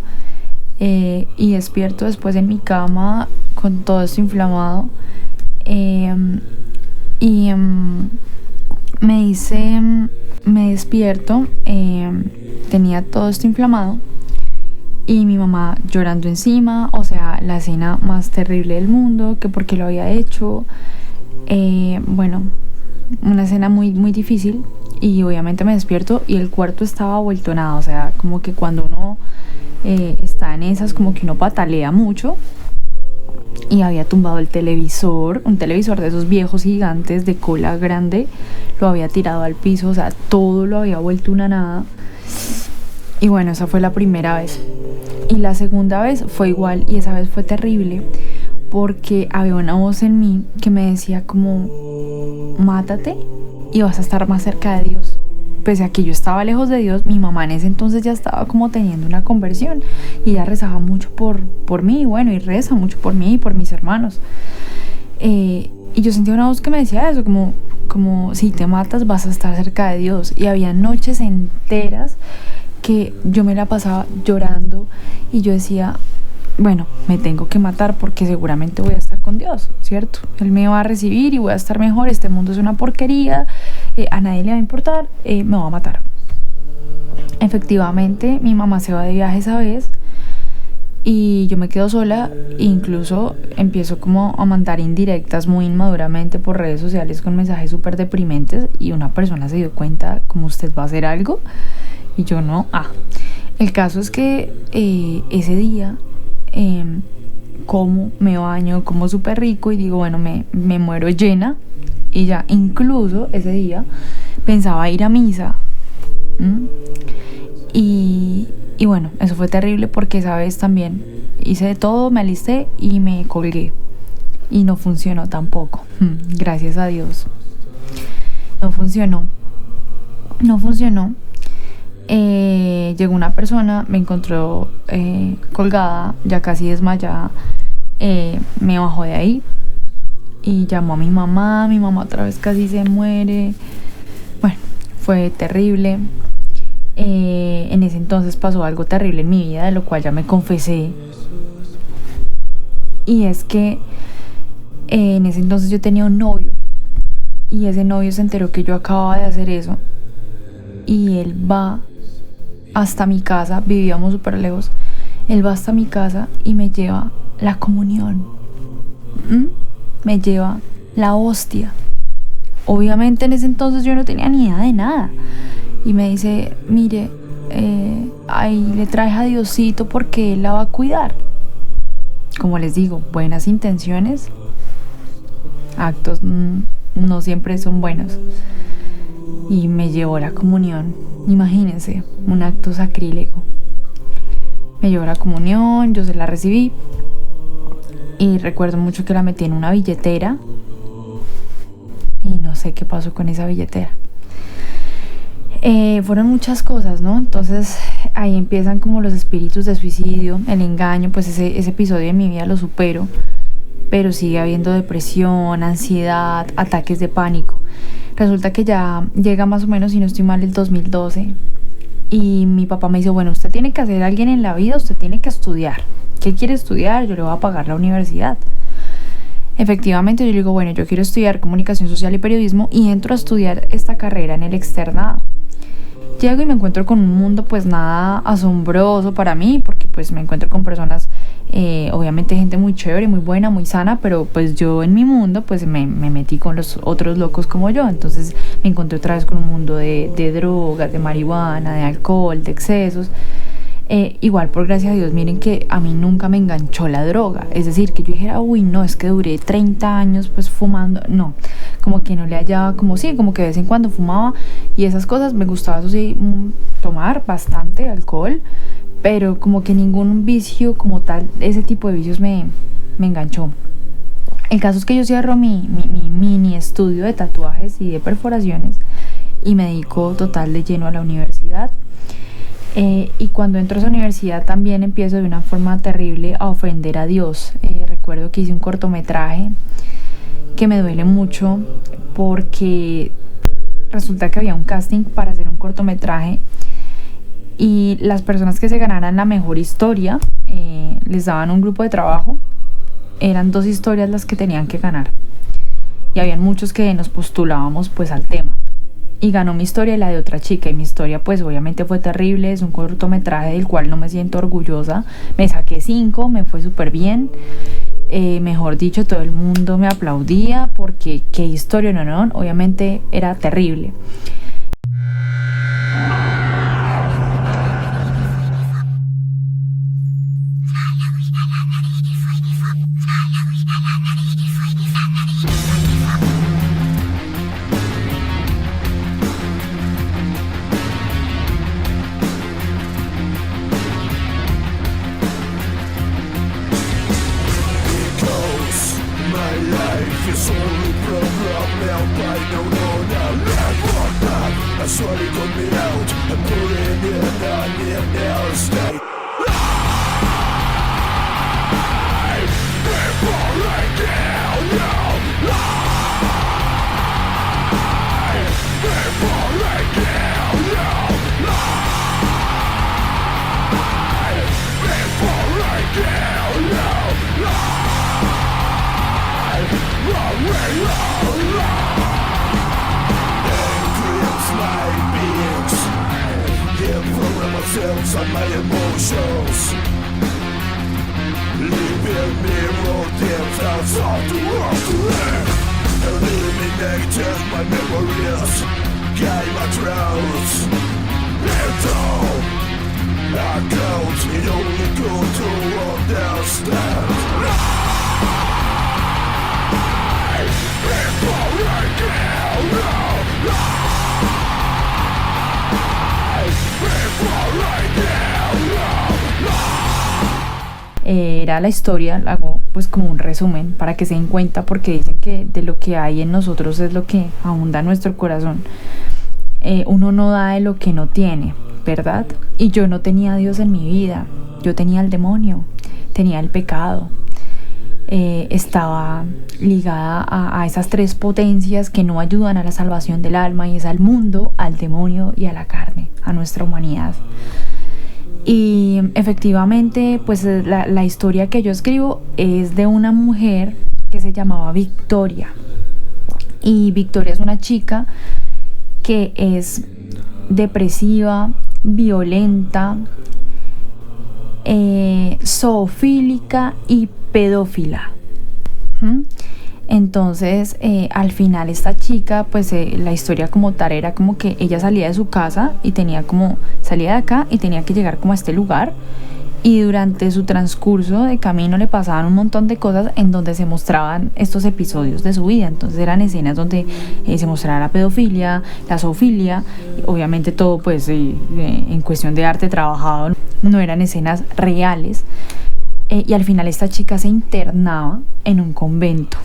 y despierto después en mi cama con todo esto inflamado. Me despierto, tenía todo esto inflamado y mi mamá llorando encima, o sea, la escena más terrible del mundo, que porque lo había hecho, bueno, una escena muy, muy difícil. Y obviamente me despierto y el cuarto estaba vuelto nada, o sea, como que cuando uno está en esas, como que uno patalea mucho. Y había tumbado el televisor, un televisor de esos viejos gigantes de cola grande, lo había tirado al piso, o sea, todo lo había vuelto una nada. Y bueno, esa fue la primera vez. Y la segunda vez fue igual, y esa vez fue terrible, porque había una voz en mí que me decía como, mátate y vas a estar más cerca de Dios. Pese a que yo estaba lejos de Dios, mi mamá en ese entonces ya estaba como teniendo una conversión y ella rezaba mucho por mí, bueno, y reza mucho por mí y por mis hermanos. Y yo sentía una voz que me decía eso, como si te matas vas a estar cerca de Dios. Y había noches enteras que yo me la pasaba llorando y yo decía, bueno, me tengo que matar porque seguramente voy a estar con Dios, ¿cierto? Él me va a recibir y voy a estar mejor, este mundo es una porquería, a nadie le va a importar, me va a matar. Efectivamente, mi mamá se va de viaje esa vez y yo me quedo sola, e incluso empiezo como a mandar indirectas muy inmaduramente por redes sociales con mensajes súper deprimentes, y una persona se dio cuenta, como, usted va a hacer algo, y yo no. El caso es que ese día como me baño, como súper rico y digo, bueno, me muero llena. Y ya, incluso ese día pensaba ir a misa. Y bueno, eso fue terrible porque esa vez también hice de todo, me alisté y me colgué. Y no funcionó tampoco. Gracias a Dios. No funcionó. Llegó una persona, me encontró colgada, ya casi desmayada, me bajó de ahí y llamó a mi mamá otra vez casi se muere. Bueno, fue terrible. En ese entonces pasó algo terrible en mi vida, de lo cual ya me confesé, y es que en ese entonces yo tenía un novio, y ese novio se enteró que yo acababa de hacer eso, y él va hasta mi casa, vivíamos súper lejos, él va hasta mi casa y me lleva la comunión, me lleva la hostia. Obviamente en ese entonces yo no tenía ni idea de nada, y me dice, mire, ahí le traes a Diosito porque él la va a cuidar. Como les digo, buenas intenciones, actos no siempre son buenos. y me llevó la comunión. Imagínense, un acto sacrílego. Me llevó la comunión, yo se la recibí y recuerdo mucho que la metí en una billetera y no sé qué pasó con esa billetera. Fueron muchas cosas, ¿no? Entonces ahí empiezan como los espíritus de suicidio, el engaño. Pues ese episodio de mi vida lo supero, pero sigue habiendo depresión, ansiedad, ataques de pánico. Resulta que ya llega más o menos, si no estoy mal, el 2012 y mi papá me dice, bueno, usted tiene que hacer alguien en la vida, usted tiene que estudiar. ¿Qué quiere estudiar? Yo le voy a pagar la universidad. Efectivamente, yo le digo, bueno, yo quiero estudiar comunicación social y periodismo y entro a estudiar esta carrera en el externado. Llego y me encuentro con un mundo pues nada asombroso para mí, porque pues me encuentro con personas, obviamente gente muy chévere, muy buena, muy sana, pero pues yo en mi mundo pues me metí con los otros locos como yo. Entonces me encontré otra vez con un mundo de drogas, de marihuana, de alcohol, de excesos. Igual por gracia a Dios, miren que a mí nunca me enganchó la droga, es decir, que yo dijera, uy no, es que duré 30 años pues fumando, no, como que no le hallaba, como sí, como que de vez en cuando fumaba y esas cosas. Me gustaba, eso sí, tomar bastante alcohol, pero como que ningún vicio como tal, ese tipo de vicios me enganchó. El caso es que yo cierro mi mini estudio de tatuajes y de perforaciones y me dedico total de lleno a la universidad. Y cuando entro a esa universidad también empiezo de una forma terrible a ofender a Dios. Recuerdo que hice un cortometraje que me duele mucho porque resulta que había un casting para hacer un cortometraje y las personas que se ganaran la mejor historia les daban un grupo de trabajo. Eran 2 historias las que tenían que ganar y habían muchos que nos postulábamos pues al tema. Y ganó mi historia y la de otra chica, y mi historia pues obviamente fue terrible. Es un cortometraje del cual no me siento orgullosa. Me saqué 5, me fue súper bien. Mejor dicho, todo el mundo me aplaudía porque qué historia, no, obviamente era terrible. On my emotions, leaving me wrote them thoughts of the world to live, eliminated my memories, guide my throats, and all I count, it only good to understand. People right now, Era la historia, hago pues como un resumen para que se den cuenta, porque dicen que de lo que hay en nosotros es lo que ahonda nuestro corazón. Uno no da de lo que no tiene, ¿verdad? Y yo no tenía a Dios en mi vida, yo tenía al demonio, tenía el pecado. Estaba ligada a esas 3 potencias que no ayudan a la salvación del alma, y es al mundo, al demonio y a la carne, a nuestra humanidad. Y efectivamente pues la historia que yo escribo es de una mujer que se llamaba Victoria, y Victoria es una chica que es depresiva, violenta, zoofílica y pedófila. Entonces al final esta chica pues la historia como tal era como que ella salía de su casa y salía de acá y tenía que llegar como a este lugar, Y durante su transcurso de camino le pasaban un montón de cosas en donde se mostraban estos episodios de su vida. Entonces eran escenas donde se mostraba la pedofilia, la zoofilia, obviamente todo pues en cuestión de arte trabajado, no eran escenas reales. Y al final esta chica se internaba en un convento.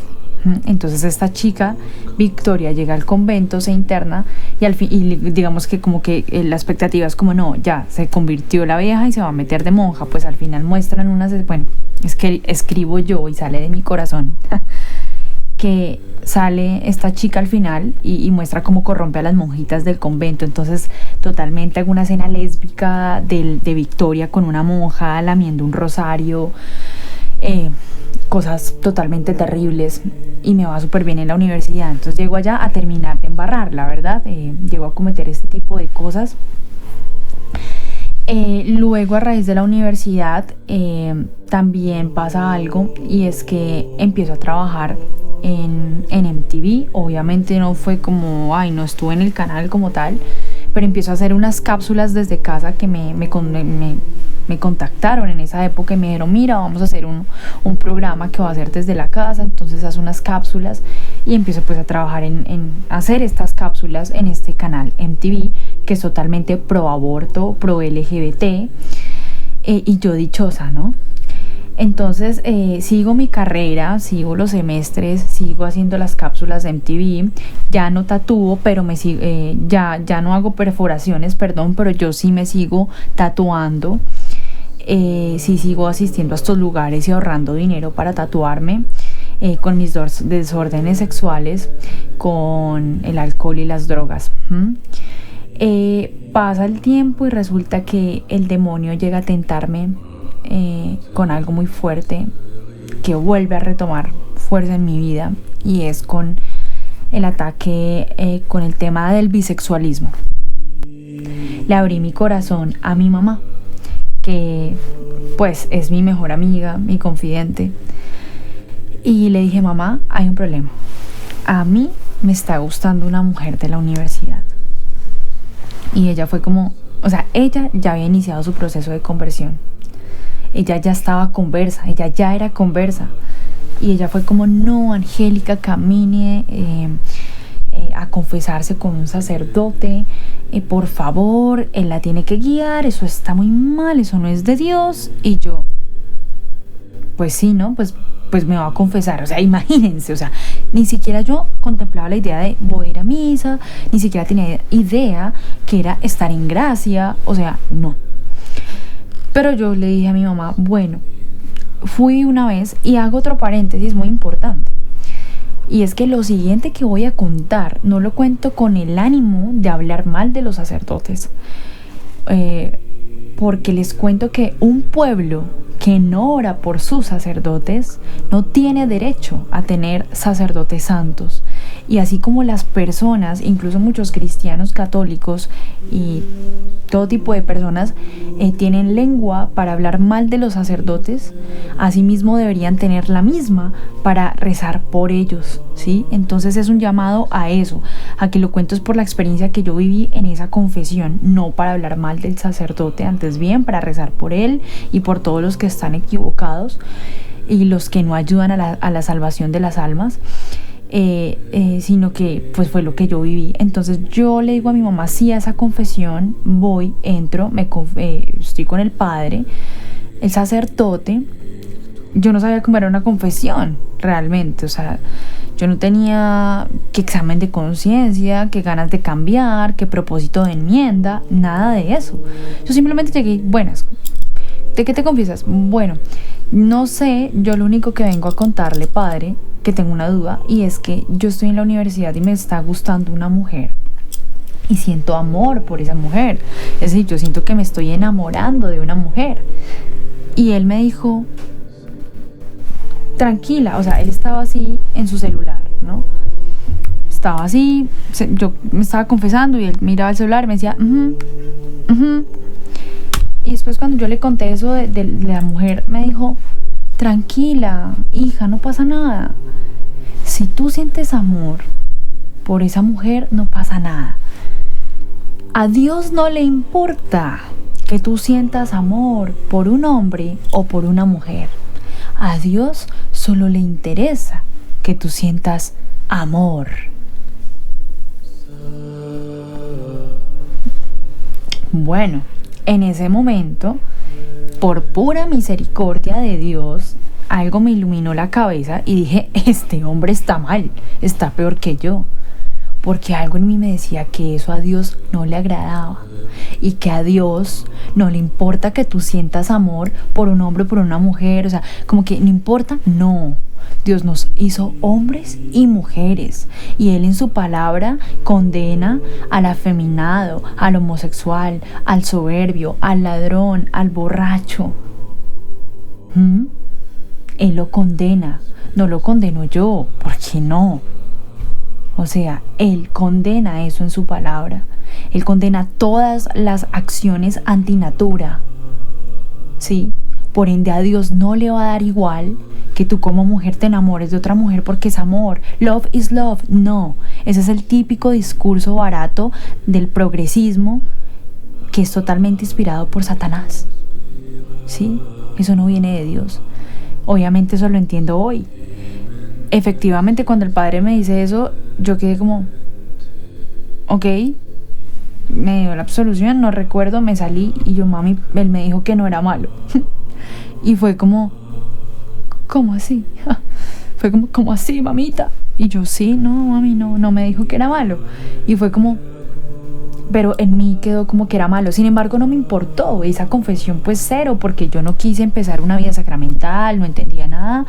Entonces esta chica, Victoria, llega al convento, se interna y digamos que como que la expectativa es como no, ya se convirtió la vieja y se va a meter de monja. Pues al final muestran bueno, es que escribo yo y sale de mi corazón que sale esta chica al final y muestra cómo corrompe a las monjitas del convento. Entonces totalmente hago una escena lésbica de Victoria con una monja lamiendo un rosario, cosas totalmente terribles, y me va súper bien en la universidad. Entonces llego allá a terminar de embarrar, la verdad, llego a cometer este tipo de cosas. Luego a raíz de la universidad también pasa algo, y es que empiezo a trabajar en MTV. Obviamente no fue como, no estuve en el canal como tal, pero empiezo a hacer unas cápsulas desde casa que me contactaron en esa época y me dijeron, mira, vamos a hacer un programa que va a ser desde la casa. Entonces hago unas cápsulas y empiezo pues a trabajar en hacer estas cápsulas en este canal MTV, que es totalmente pro aborto, pro LGBT, y yo dichosa, ¿no? Entonces sigo mi carrera, sigo los semestres, sigo haciendo las cápsulas de MTV. Ya no tatúo, pero ya no hago perforaciones, perdón, pero yo sí me sigo tatuando. Sí sigo asistiendo a estos lugares y ahorrando dinero para tatuarme, con mis desórdenes sexuales, con el alcohol y las drogas. Pasa el tiempo y resulta que el demonio llega a tentarme con algo muy fuerte que vuelve a retomar fuerza en mi vida, y es con el ataque con el tema del bisexualismo. Le abrí mi corazón a mi mamá, que pues es mi mejor amiga, mi confidente, y le dije, mamá, hay un problema. A mí me está gustando una mujer de la universidad. Y ella fue como, ella ya había iniciado su proceso de conversión. Ella ya estaba conversa, ella ya era conversa. Y ella fue como, no, Angélica, camine a confesarse con un sacerdote, por favor, él la tiene que guiar, eso está muy mal, eso no es de Dios. Y yo, pues sí, ¿no? Pues me va a confesar, imagínense, ni siquiera yo contemplaba la idea de voy a ir a misa, ni siquiera tenía idea que era estar en gracia, no. Pero yo le dije a mi mamá, bueno, fui una vez, y hago otro paréntesis muy importante, y es que lo siguiente que voy a contar no lo cuento con el ánimo de hablar mal de los sacerdotes, porque les cuento que un pueblo que no ora por sus sacerdotes no tiene derecho a tener sacerdotes santos. Y así como las personas, incluso muchos cristianos católicos y todo tipo de personas tienen lengua para hablar mal de los sacerdotes, asimismo deberían tener la misma para rezar por ellos, ¿sí? Entonces es un llamado a eso, a que lo cuento es por la experiencia que yo viví en esa confesión, no para hablar mal del sacerdote, antes bien para rezar por él y por todos los que están equivocados y los que no ayudan a la salvación de las almas. Sino que pues fue lo que yo viví. Entonces yo le digo a mi mamá, sí, a esa confesión voy, entro, estoy con el padre, el sacerdote. Yo no sabía cómo era una confesión realmente, yo no tenía qué examen de conciencia, qué ganas de cambiar, qué propósito de enmienda, nada de eso. Yo simplemente llegué, buenas, ¿de qué te confiesas? Bueno, no sé, yo lo único que vengo a contarle, padre, que tengo una duda, y es que yo estoy en la universidad y me está gustando una mujer y siento amor por esa mujer, es decir, yo siento que me estoy enamorando de una mujer. Y él me dijo, tranquila, él estaba así en su celular, ¿no? Estaba así, yo me estaba confesando y él miraba el celular y me decía, Y después cuando yo le conté eso de la mujer, me dijo, tranquila, hija, no pasa nada. Si tú sientes amor por esa mujer, no pasa nada. A Dios no le importa que tú sientas amor por un hombre o por una mujer. A Dios solo le interesa que tú sientas amor. Bueno, en ese momento, por pura misericordia de Dios, algo me iluminó la cabeza y dije, este hombre está mal, está peor que yo. Porque algo en mí me decía que eso a Dios no le agradaba y que a Dios no le importa que tú sientas amor por un hombre o por una mujer, o sea, como que no importa, no. Dios nos hizo hombres y mujeres y Él en su palabra condena al afeminado, al homosexual, al soberbio, al ladrón, al borracho. Él lo condena, no lo condeno yo, ¿por qué no? O sea, Él condena eso en su palabra. Él condena todas las acciones antinatura. ¿Sí? Por ende a Dios no le va a dar igual que tú como mujer te enamores de otra mujer porque es amor. Love is love. No, ese es el típico discurso barato del progresismo que es totalmente inspirado por Satanás. ¿Sí? Eso no viene de Dios. Obviamente eso lo entiendo hoy. Efectivamente, cuando el padre me dice eso, yo quedé como, ok, me dio la absolución, no recuerdo, me salí y yo, mami, él me dijo que no era malo. Y fue como, ¿cómo así? Fue como, ¿cómo así, mamita? Y yo, sí, no, mami, no me dijo que era malo. Y fue como, pero en mí quedó como que era malo. Sin embargo, no me importó esa confesión, pues cero, porque yo no quise empezar una vida sacramental, no entendía nada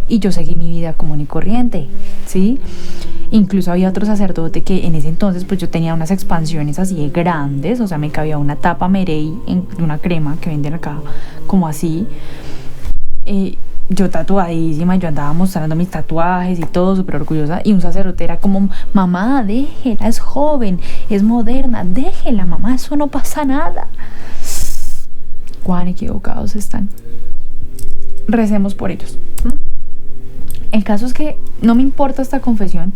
y yo seguí mi vida común y corriente, ¿sí? Incluso había otro sacerdote que en ese entonces pues yo tenía unas expansiones así de grandes, o sea, me cabía una tapa Merey en una crema que venden acá, como así. Yo tatuadísima, yo andaba mostrando mis tatuajes y todo, súper orgullosa. Y un sacerdote era como, mamá, déjela, es joven, es moderna, déjela, mamá, eso no pasa nada. Cuán equivocados están. Recemos por ellos. El caso es que no me importa esta confesión.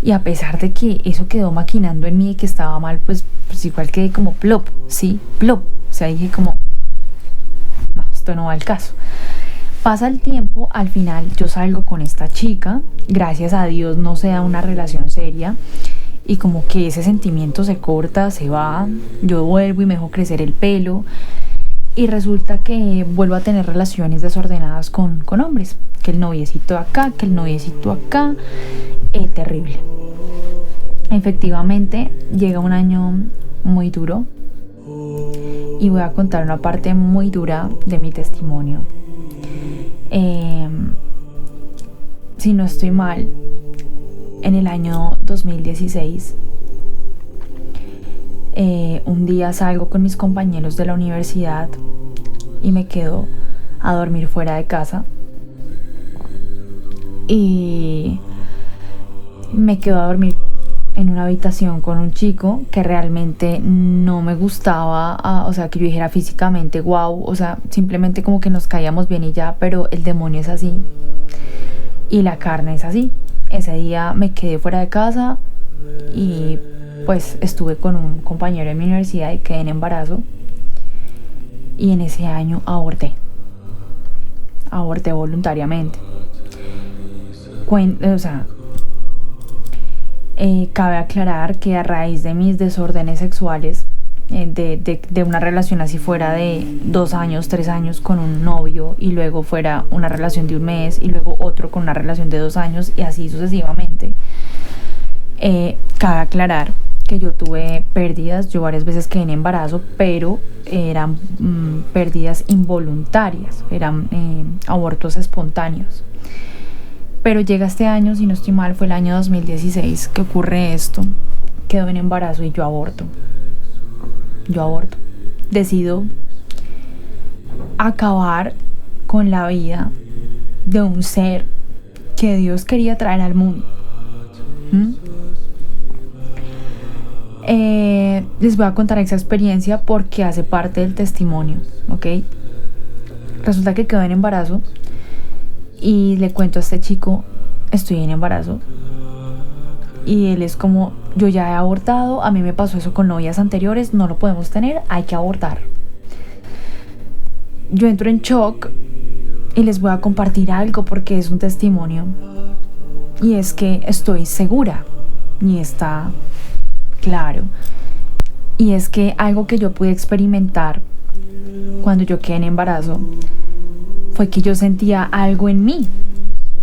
Y a pesar de que eso quedó maquinando en mí y que estaba mal, pues igual quedé como plop, ¿sí? Plop. O sea, dije como, no, esto no va al caso. Pasa el tiempo, al final yo salgo con esta chica, gracias a Dios no se da una relación seria y como que ese sentimiento se corta, se va, yo vuelvo y me dejo crecer el pelo y resulta que vuelvo a tener relaciones desordenadas con hombres, que el noviecito acá, que el noviecito acá, terrible. Efectivamente llega un año muy duro y voy a contar una parte muy dura de mi testimonio. Si no estoy mal, en el año 2016 un día salgo con mis compañeros de la universidad y me quedo a dormir fuera de casa y me quedo a dormir en una habitación con un chico que realmente no me gustaba, o sea, que yo dijera físicamente wow, o sea, simplemente como que nos caíamos bien y ya, pero el demonio es así y la carne es así. Ese día me quedé fuera de casa y pues estuve con un compañero de mi universidad y quedé en embarazo y en ese año aborté voluntariamente. Cabe aclarar que a raíz de mis desórdenes sexuales, de una relación así fuera de 2 años, 3 años con un novio y luego fuera una relación de 1 mes y luego otro con una relación de 2 años y así sucesivamente, cabe aclarar que yo tuve pérdidas, yo varias veces quedé en embarazo, pero eran pérdidas involuntarias, eran abortos espontáneos. Pero llega este año, si no estoy mal, fue el año 2016 que ocurre esto. Quedo en embarazo y yo aborto. Decido acabar con la vida de un ser que Dios quería traer al mundo. Les voy a contar esa experiencia porque hace parte del testimonio, ¿ok? Resulta que quedo en embarazo y le cuento a este chico, estoy en embarazo. Y él es como, yo ya he abortado, a mí me pasó eso con novias anteriores, no lo podemos tener, hay que abortar. yo entro en shock y les voy a compartir algo porque es un testimonio. Y es que estoy segura, y está claro. Y es que algo que yo pude experimentar cuando yo quedé en embarazo fue que yo sentía algo en mí.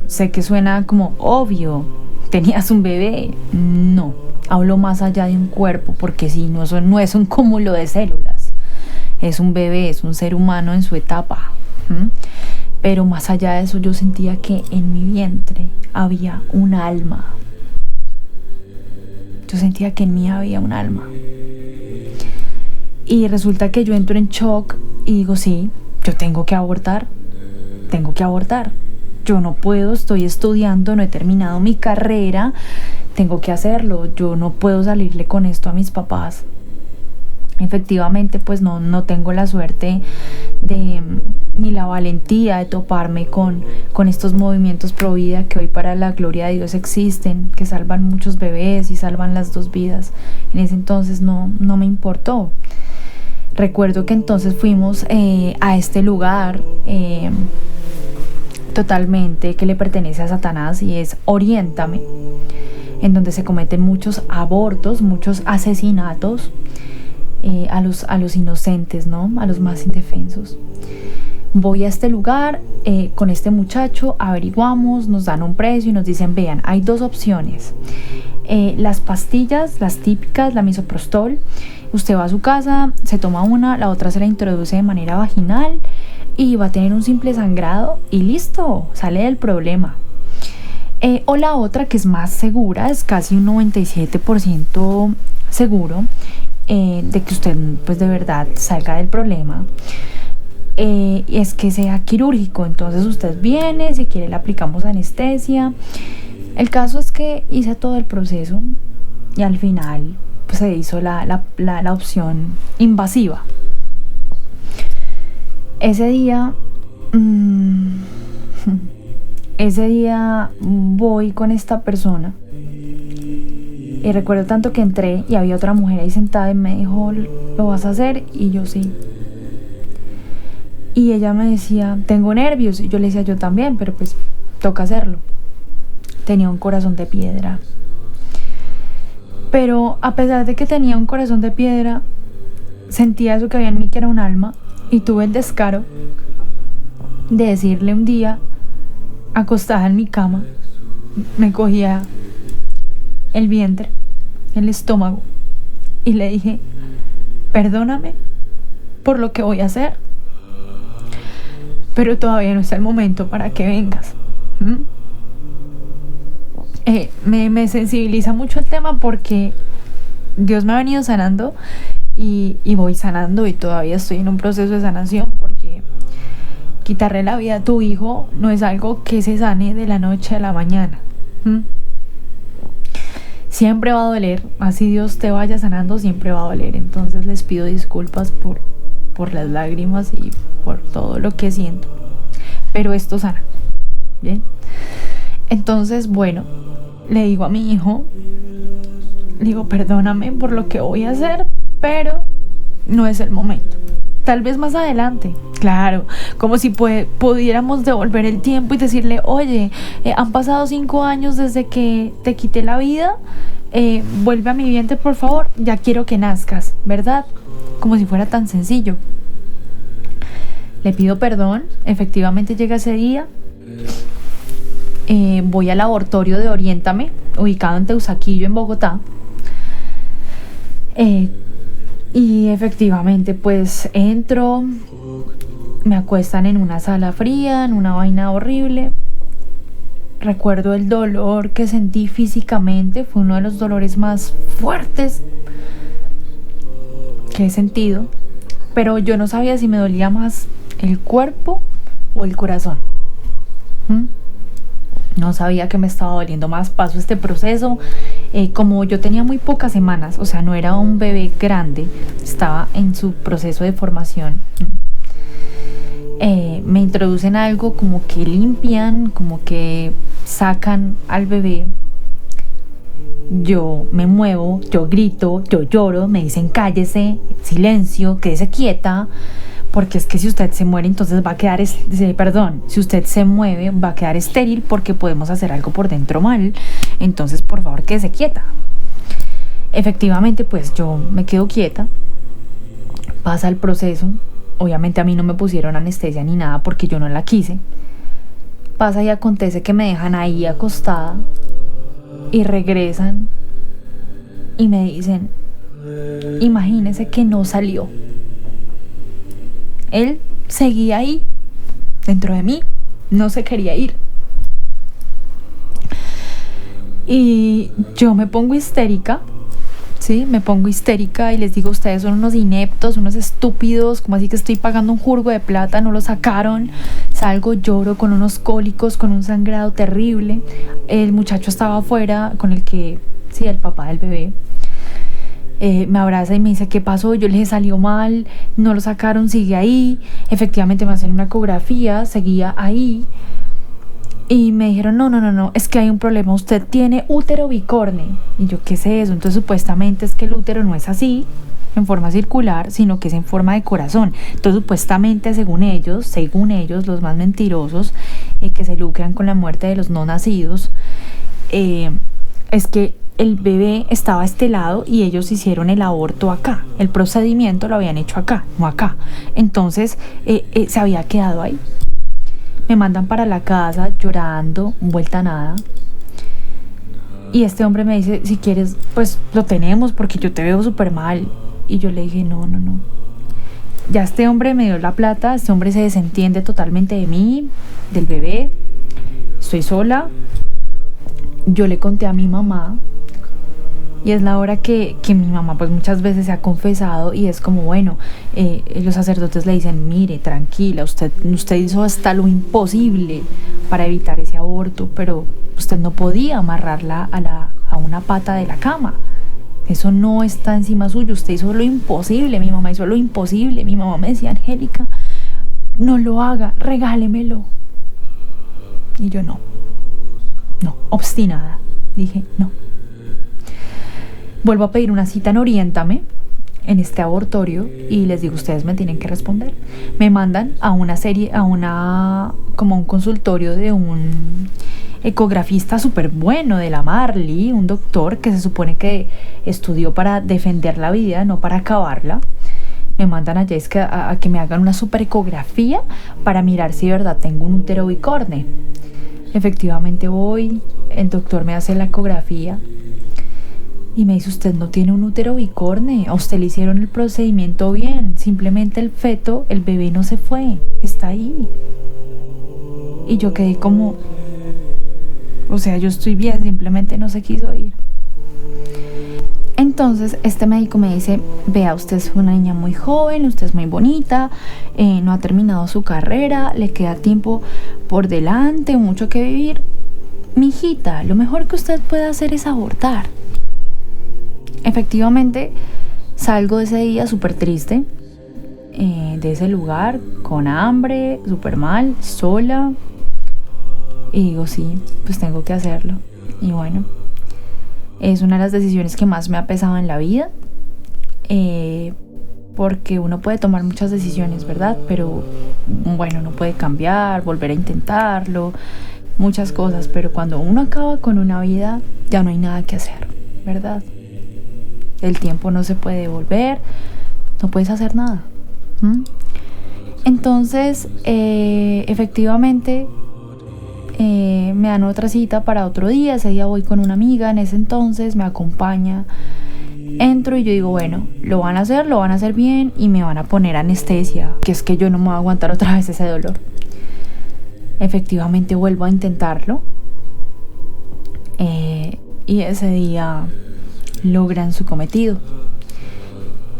Sé que suena como obvio, tenías un bebé. No, hablo más allá de un cuerpo, porque si no, eso no es un cúmulo de células. Es un bebé, es un ser humano en su etapa. Pero más allá de eso, yo sentía que en mi vientre había un alma. Yo sentía que en mí había un alma. Y resulta que yo entro en shock y digo, sí, yo tengo que abortar. Tengo que abortar. Yo no puedo, estoy estudiando, no he terminado mi carrera. Tengo que hacerlo. Yo no puedo salirle con esto a mis papás. Efectivamente, pues no tengo la suerte ni la valentía de toparme con estos movimientos pro vida que hoy, para la gloria de Dios, existen, que salvan muchos bebés y salvan las 2 vidas. En ese entonces no me importó. Recuerdo que entonces fuimos a este lugar totalmente que le pertenece a Satanás, y es Oriéntame, en donde se cometen muchos abortos, muchos asesinatos a los inocentes, ¿no? A los más indefensos. Voy a este lugar con este muchacho, averiguamos, nos dan un precio y nos dicen, vean, hay 2 opciones. Las pastillas, las típicas, la misoprostol, usted va a su casa, se toma una, la otra se la introduce de manera vaginal y va a tener un simple sangrado y listo, sale del problema. O la otra, que es más segura, es casi un 97% seguro de que usted pues de verdad salga del problema. Es que sea quirúrgico. Entonces usted viene, si quiere le aplicamos anestesia. El caso es que hice todo el proceso y al final pues, se hizo la opción invasiva. Ese día voy con esta persona y recuerdo tanto que entré y había otra mujer ahí sentada y me dijo, ¿lo vas a hacer? Y yo sí. Y ella me decía, tengo nervios. Y yo le decía, yo también, pero pues toca hacerlo. Tenía un corazón de piedra. Pero a pesar de que tenía un corazón de piedra, sentía eso que había en mí, que era un alma. Y tuve el descaro de decirle un día, acostada en mi cama, me cogía el vientre, el estómago, y le dije, perdóname por lo que voy a hacer, pero todavía no es el momento para que vengas. Me sensibiliza mucho el tema porque Dios me ha venido sanando y voy sanando, y todavía estoy en un proceso de sanación, porque quitarle la vida a tu hijo no es algo que se sane de la noche a la mañana. Siempre va a doler, así Dios te vaya sanando, siempre va a doler. Entonces les pido disculpas por las lágrimas y por todo lo que siento, pero esto sana. Bien, entonces bueno, le digo a mi hijo, le digo, perdóname por lo que voy a hacer, pero no es el momento. Tal vez más adelante. Claro, como si pudiéramos devolver el tiempo y decirle, oye, han pasado 5 años desde que te quité la vida, vuelve a mi vientre por favor, ya quiero que nazcas, ¿verdad? Como si fuera tan sencillo. Le pido perdón, efectivamente llega ese día. Voy al laboratorio de Oriéntame, ubicado en Teusaquillo, en Bogotá. Y efectivamente pues entro, me acuestan en una sala fría, en una vaina horrible. Recuerdo el dolor que sentí físicamente, fue uno de los dolores más fuertes que he sentido, pero yo no sabía si me dolía más el cuerpo o el corazón. No sabía que me estaba doliendo más. Paso este proceso, como yo tenía muy pocas semanas, o sea, no era un bebé grande, estaba en su proceso de formación. Me introducen algo como que limpian, como que sacan al bebé. Yo me muevo, yo grito, yo lloro, me dicen cállese, silencio, quédese quieta, porque es que si usted se muere, entonces va a quedar, si usted se mueve, va a quedar estéril porque podemos hacer algo por dentro mal. Entonces, por favor, quédese quieta. Efectivamente, pues yo me quedo quieta. Pasa el proceso. Obviamente a mí no me pusieron anestesia ni nada porque yo no la quise. Pasa y acontece que me dejan ahí acostada y regresan y me dicen, imagínese que no salió. Él seguía ahí, dentro de mí, no se quería ir. Y yo me pongo histérica, ¿sí? Me pongo histérica y les digo, ustedes son unos ineptos, unos estúpidos, como así que estoy pagando un jurgo de plata, no lo sacaron. Salgo, lloro con unos cólicos, con un sangrado terrible. El muchacho estaba afuera con el papá del bebé. Me abraza y me dice, ¿qué pasó? Yo le dije, salió mal, no lo sacaron, sigue ahí. Efectivamente me hacen una ecografía, seguía ahí. Y me dijeron, no, es que hay un problema, usted tiene útero bicorne. Y yo, ¿qué es eso? Entonces supuestamente es que el útero no es así, en forma circular, sino que es en forma de corazón. Entonces supuestamente, según ellos, los más mentirosos, que se lucran con la muerte de los no nacidos, es que el bebé estaba a este lado y ellos hicieron el aborto acá. El procedimiento lo habían hecho acá, no acá. Entonces se había quedado ahí. Me mandan para la casa llorando, vuelta a nada. Y este hombre me dice, si quieres, pues lo tenemos porque yo te veo súper mal. Y yo le dije, no. Ya este hombre me dio la plata, este hombre se desentiende totalmente de mí, del bebé. Estoy sola. Yo le conté a mi mamá. Y es la hora que mi mamá pues muchas veces se ha confesado y es como, bueno, los sacerdotes le dicen, mire, tranquila, usted hizo hasta lo imposible para evitar ese aborto, pero usted no podía amarrarla a una pata de la cama. Eso no está encima suyo, usted hizo lo imposible, mi mamá hizo lo imposible. Mi mamá me decía, Angélica, no lo haga, regálemelo. Y yo no, obstinada, dije, no. Vuelvo a pedir una cita en Oriéntame, en este abortorio, y les digo, ustedes me tienen que responder. Me mandan como un consultorio de un ecografista súper bueno, de la Marley, un doctor que se supone que estudió para defender la vida, no para acabarla. Me mandan a Jessica a que me hagan una super ecografía para mirar si de verdad tengo un útero bicorne. Efectivamente voy, el doctor me hace la ecografía y me dice, usted no tiene un útero bicorne, a usted le hicieron el procedimiento bien, simplemente el feto, el bebé no se fue, está ahí. Y yo quedé como, o sea, yo estoy bien, simplemente no se quiso ir. Entonces este médico me dice, vea, usted es una niña muy joven, usted es muy bonita, no ha terminado su carrera, le queda tiempo por delante, mucho que vivir. Mijita, lo mejor que usted puede hacer es abortar. Efectivamente, salgo de ese día súper triste, de ese lugar, con hambre, súper mal, sola. Y digo, sí, pues tengo que hacerlo. Y bueno, es una de las decisiones que más me ha pesado en la vida. Porque uno puede tomar muchas decisiones, ¿verdad? Pero bueno, uno puede cambiar, volver a intentarlo, muchas cosas. Pero cuando uno acaba con una vida, ya no hay nada que hacer, ¿verdad? El tiempo no se puede devolver, no puedes hacer nada. Entonces, efectivamente, me dan otra cita para otro día. Ese día voy con una amiga, en ese entonces me acompaña. Entro y yo digo, bueno, lo van a hacer bien y me van a poner anestesia, que es que yo no me voy a aguantar otra vez ese dolor. Efectivamente vuelvo a intentarlo. Y ese día logran su cometido.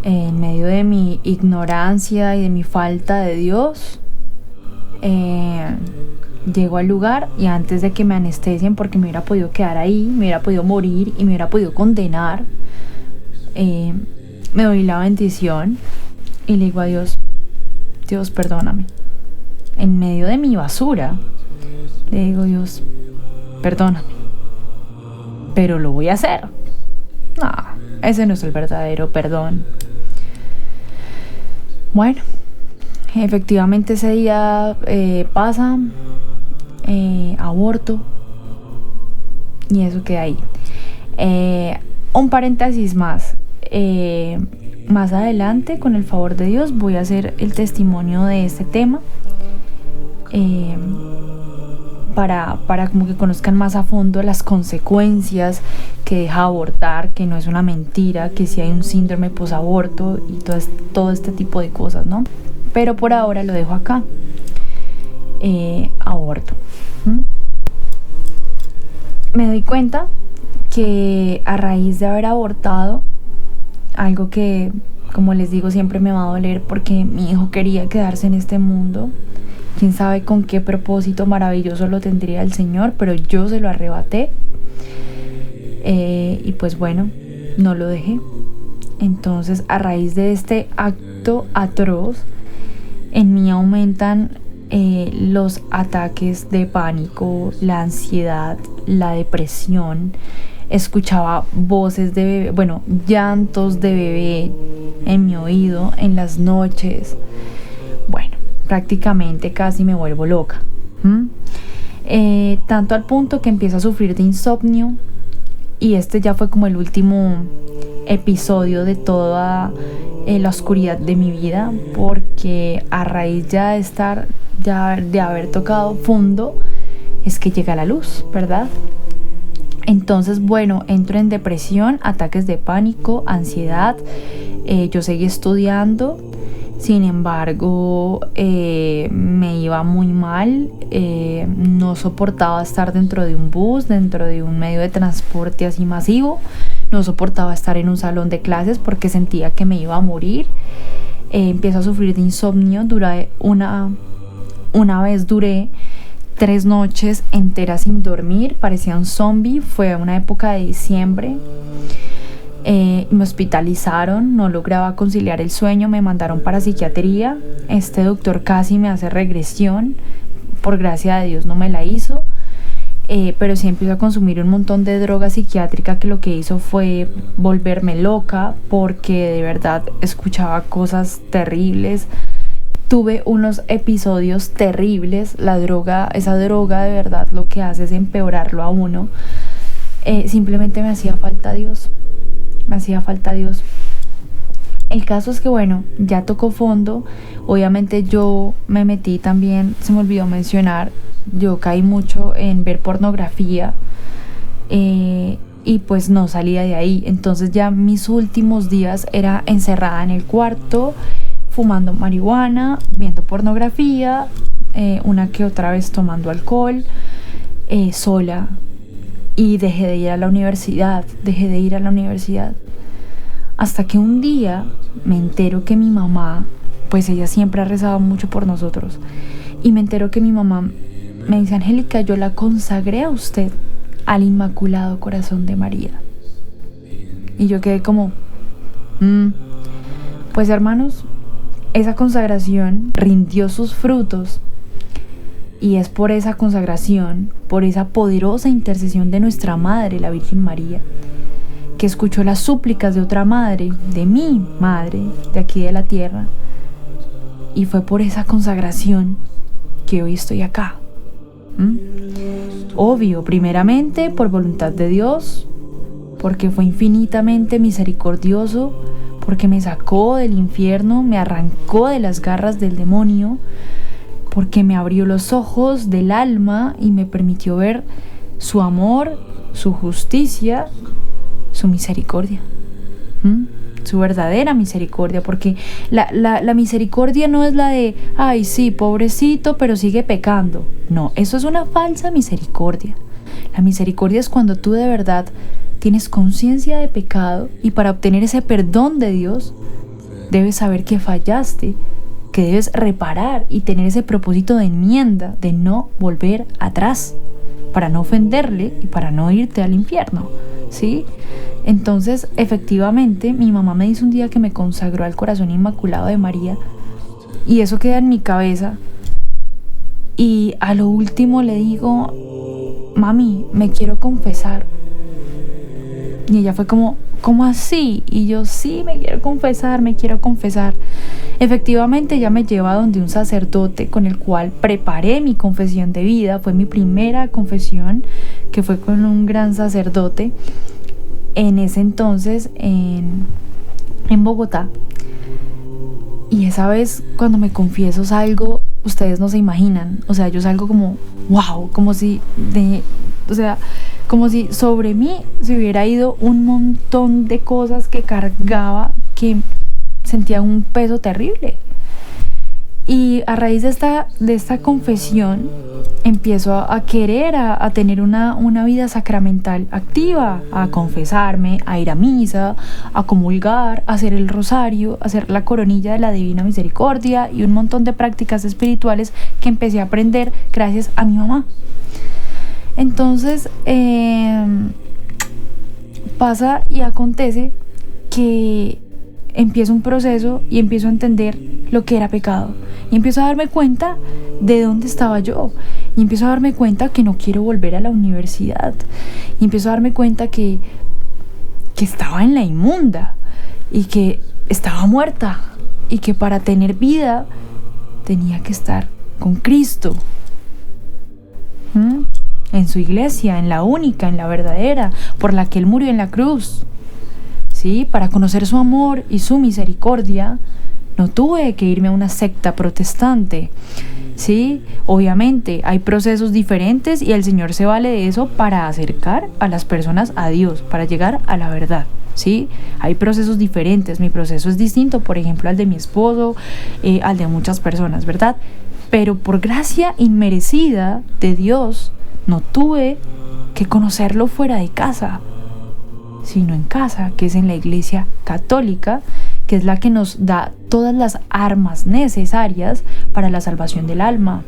En medio de mi ignorancia y de mi falta de Dios, llego al lugar y antes de que me anestesien, porque me hubiera podido quedar ahí, me hubiera podido morir y me hubiera podido condenar, me doy la bendición y le digo a Dios, Dios, perdóname. En medio de mi basura, le digo, Dios, perdóname, pero lo voy a hacer. No, ese no es el verdadero perdón. Bueno, efectivamente ese día pasa, aborto, y eso queda ahí. Un paréntesis más. Más adelante, con el favor de Dios, voy a hacer el testimonio de este tema, para como que conozcan más a fondo las consecuencias que deja abortar, que no es una mentira, que sí hay un síndrome posaborto y todo este tipo de cosas, ¿no? Pero por ahora lo dejo acá. Aborto. Me doy cuenta que a raíz de haber abortado, algo que, como les digo, siempre me va a doler, porque mi hijo quería quedarse en este mundo. Quién sabe con qué propósito maravilloso lo tendría el Señor, pero yo se lo arrebaté. Y pues bueno, no lo dejé. Entonces, a raíz de este acto atroz, en mí aumentan los ataques de pánico, la ansiedad, la depresión. Escuchaba voces de bebé, bueno, llantos de bebé en mi oído en las noches. Bueno, prácticamente casi me vuelvo loca. Tanto al punto que empiezo a sufrir de insomnio, y este ya fue como el último episodio de toda la oscuridad de mi vida, porque a raíz ya de haber tocado fondo es que llega la luz, ¿verdad? Entonces, bueno, entro en depresión, ataques de pánico, ansiedad. Yo seguí estudiando, sin embargo, me iba muy mal. No soportaba estar dentro de un bus, dentro de un medio de transporte así masivo. No soportaba estar en un salón de clases porque sentía que me iba a morir. Empiezo a sufrir de insomnio. Una vez duré 3 noches enteras sin dormir, parecía un zombie. Fue una época de diciembre. Me hospitalizaron, no lograba conciliar el sueño, me mandaron para psiquiatría. Este doctor casi me hace regresión, por gracia de Dios no me la hizo, pero sí empiezo a consumir un montón de droga psiquiátrica, que lo que hizo fue volverme loca, porque de verdad escuchaba cosas terribles. Tuve unos episodios terribles. Esa droga de verdad lo que hace es empeorarlo a uno. Simplemente me hacía falta Dios. El caso es que bueno, ya tocó fondo. Obviamente yo me metí también, se me olvidó mencionar, yo caí mucho en ver pornografía, y pues no salía de ahí. Entonces ya mis últimos días era encerrada en el cuarto, fumando marihuana, viendo pornografía, una que otra vez tomando alcohol, sola. Y dejé de ir a la universidad. Hasta que un día me entero que mi mamá, pues ella siempre ha rezado mucho por nosotros, y me entero que mi mamá me dice: Angélica, yo la consagré a usted al Inmaculado Corazón de María. Y yo quedé como, pues hermanos, esa consagración rindió sus frutos, y es por esa consagración, por esa poderosa intercesión de nuestra Madre, la Virgen María, que escuchó las súplicas de otra madre, de mi madre, de aquí de la tierra, y fue por esa consagración que hoy estoy acá. Obvio, primeramente por voluntad de Dios, porque fue infinitamente misericordioso, porque me sacó del infierno, me arrancó de las garras del demonio, porque me abrió los ojos del alma y me permitió ver su amor, su justicia, su misericordia, su verdadera misericordia, porque la misericordia no es la de, ay sí, pobrecito, pero sigue pecando. No, eso es una falsa misericordia. La misericordia es cuando tú de verdad tienes conciencia de pecado, y para obtener ese perdón de Dios debes saber que fallaste, que debes reparar y tener ese propósito de enmienda, de no volver atrás, para no ofenderle y para no irte al infierno, ¿sí? Entonces, efectivamente, mi mamá me dice un día que me consagró al Corazón Inmaculado de María, y eso queda en mi cabeza. Y a lo último le digo: mami, me quiero confesar. Y ella fue como, ¿cómo así? Y yo, sí, me quiero confesar. Efectivamente, ella me lleva donde un sacerdote con el cual preparé mi confesión de vida. Fue mi primera confesión, que fue con un gran sacerdote en ese entonces en Bogotá. Y esa vez cuando me confieso salgo, ustedes no se imaginan, o sea, yo salgo como wow, como si sobre mí se hubiera ido un montón de cosas que cargaba, que sentía un peso terrible. Y a raíz de esta confesión empiezo a querer a tener una vida sacramental activa, a confesarme, a ir a misa, a comulgar, a hacer el rosario, a hacer la coronilla de la Divina Misericordia y un montón de prácticas espirituales que empecé a aprender gracias a mi mamá. Entonces pasa y acontece que empiezo un proceso y empiezo a entender lo que era pecado. Y empiezo a darme cuenta de dónde estaba yo. Y empiezo a darme cuenta que no quiero volver a la universidad. Y empiezo a darme cuenta que estaba en la inmunda. Y que estaba muerta. Y que para tener vida tenía que estar con Cristo. En su iglesia, en la única, en la verdadera, por la que Él murió en la cruz. ¿Sí? Para conocer su amor y su misericordia, no tuve que irme a una secta protestante. ¿Sí? Obviamente hay procesos diferentes y el Señor se vale de eso para acercar a las personas a Dios, para llegar a la verdad. ¿Sí? Hay procesos diferentes. Mi proceso es distinto, por ejemplo, al de mi esposo, al de muchas personas, ¿verdad? Pero por gracia inmerecida de Dios, no tuve que conocerlo fuera de casa, sino en casa, que es en la Iglesia Católica, que es la que nos da todas las armas necesarias para la salvación del alma,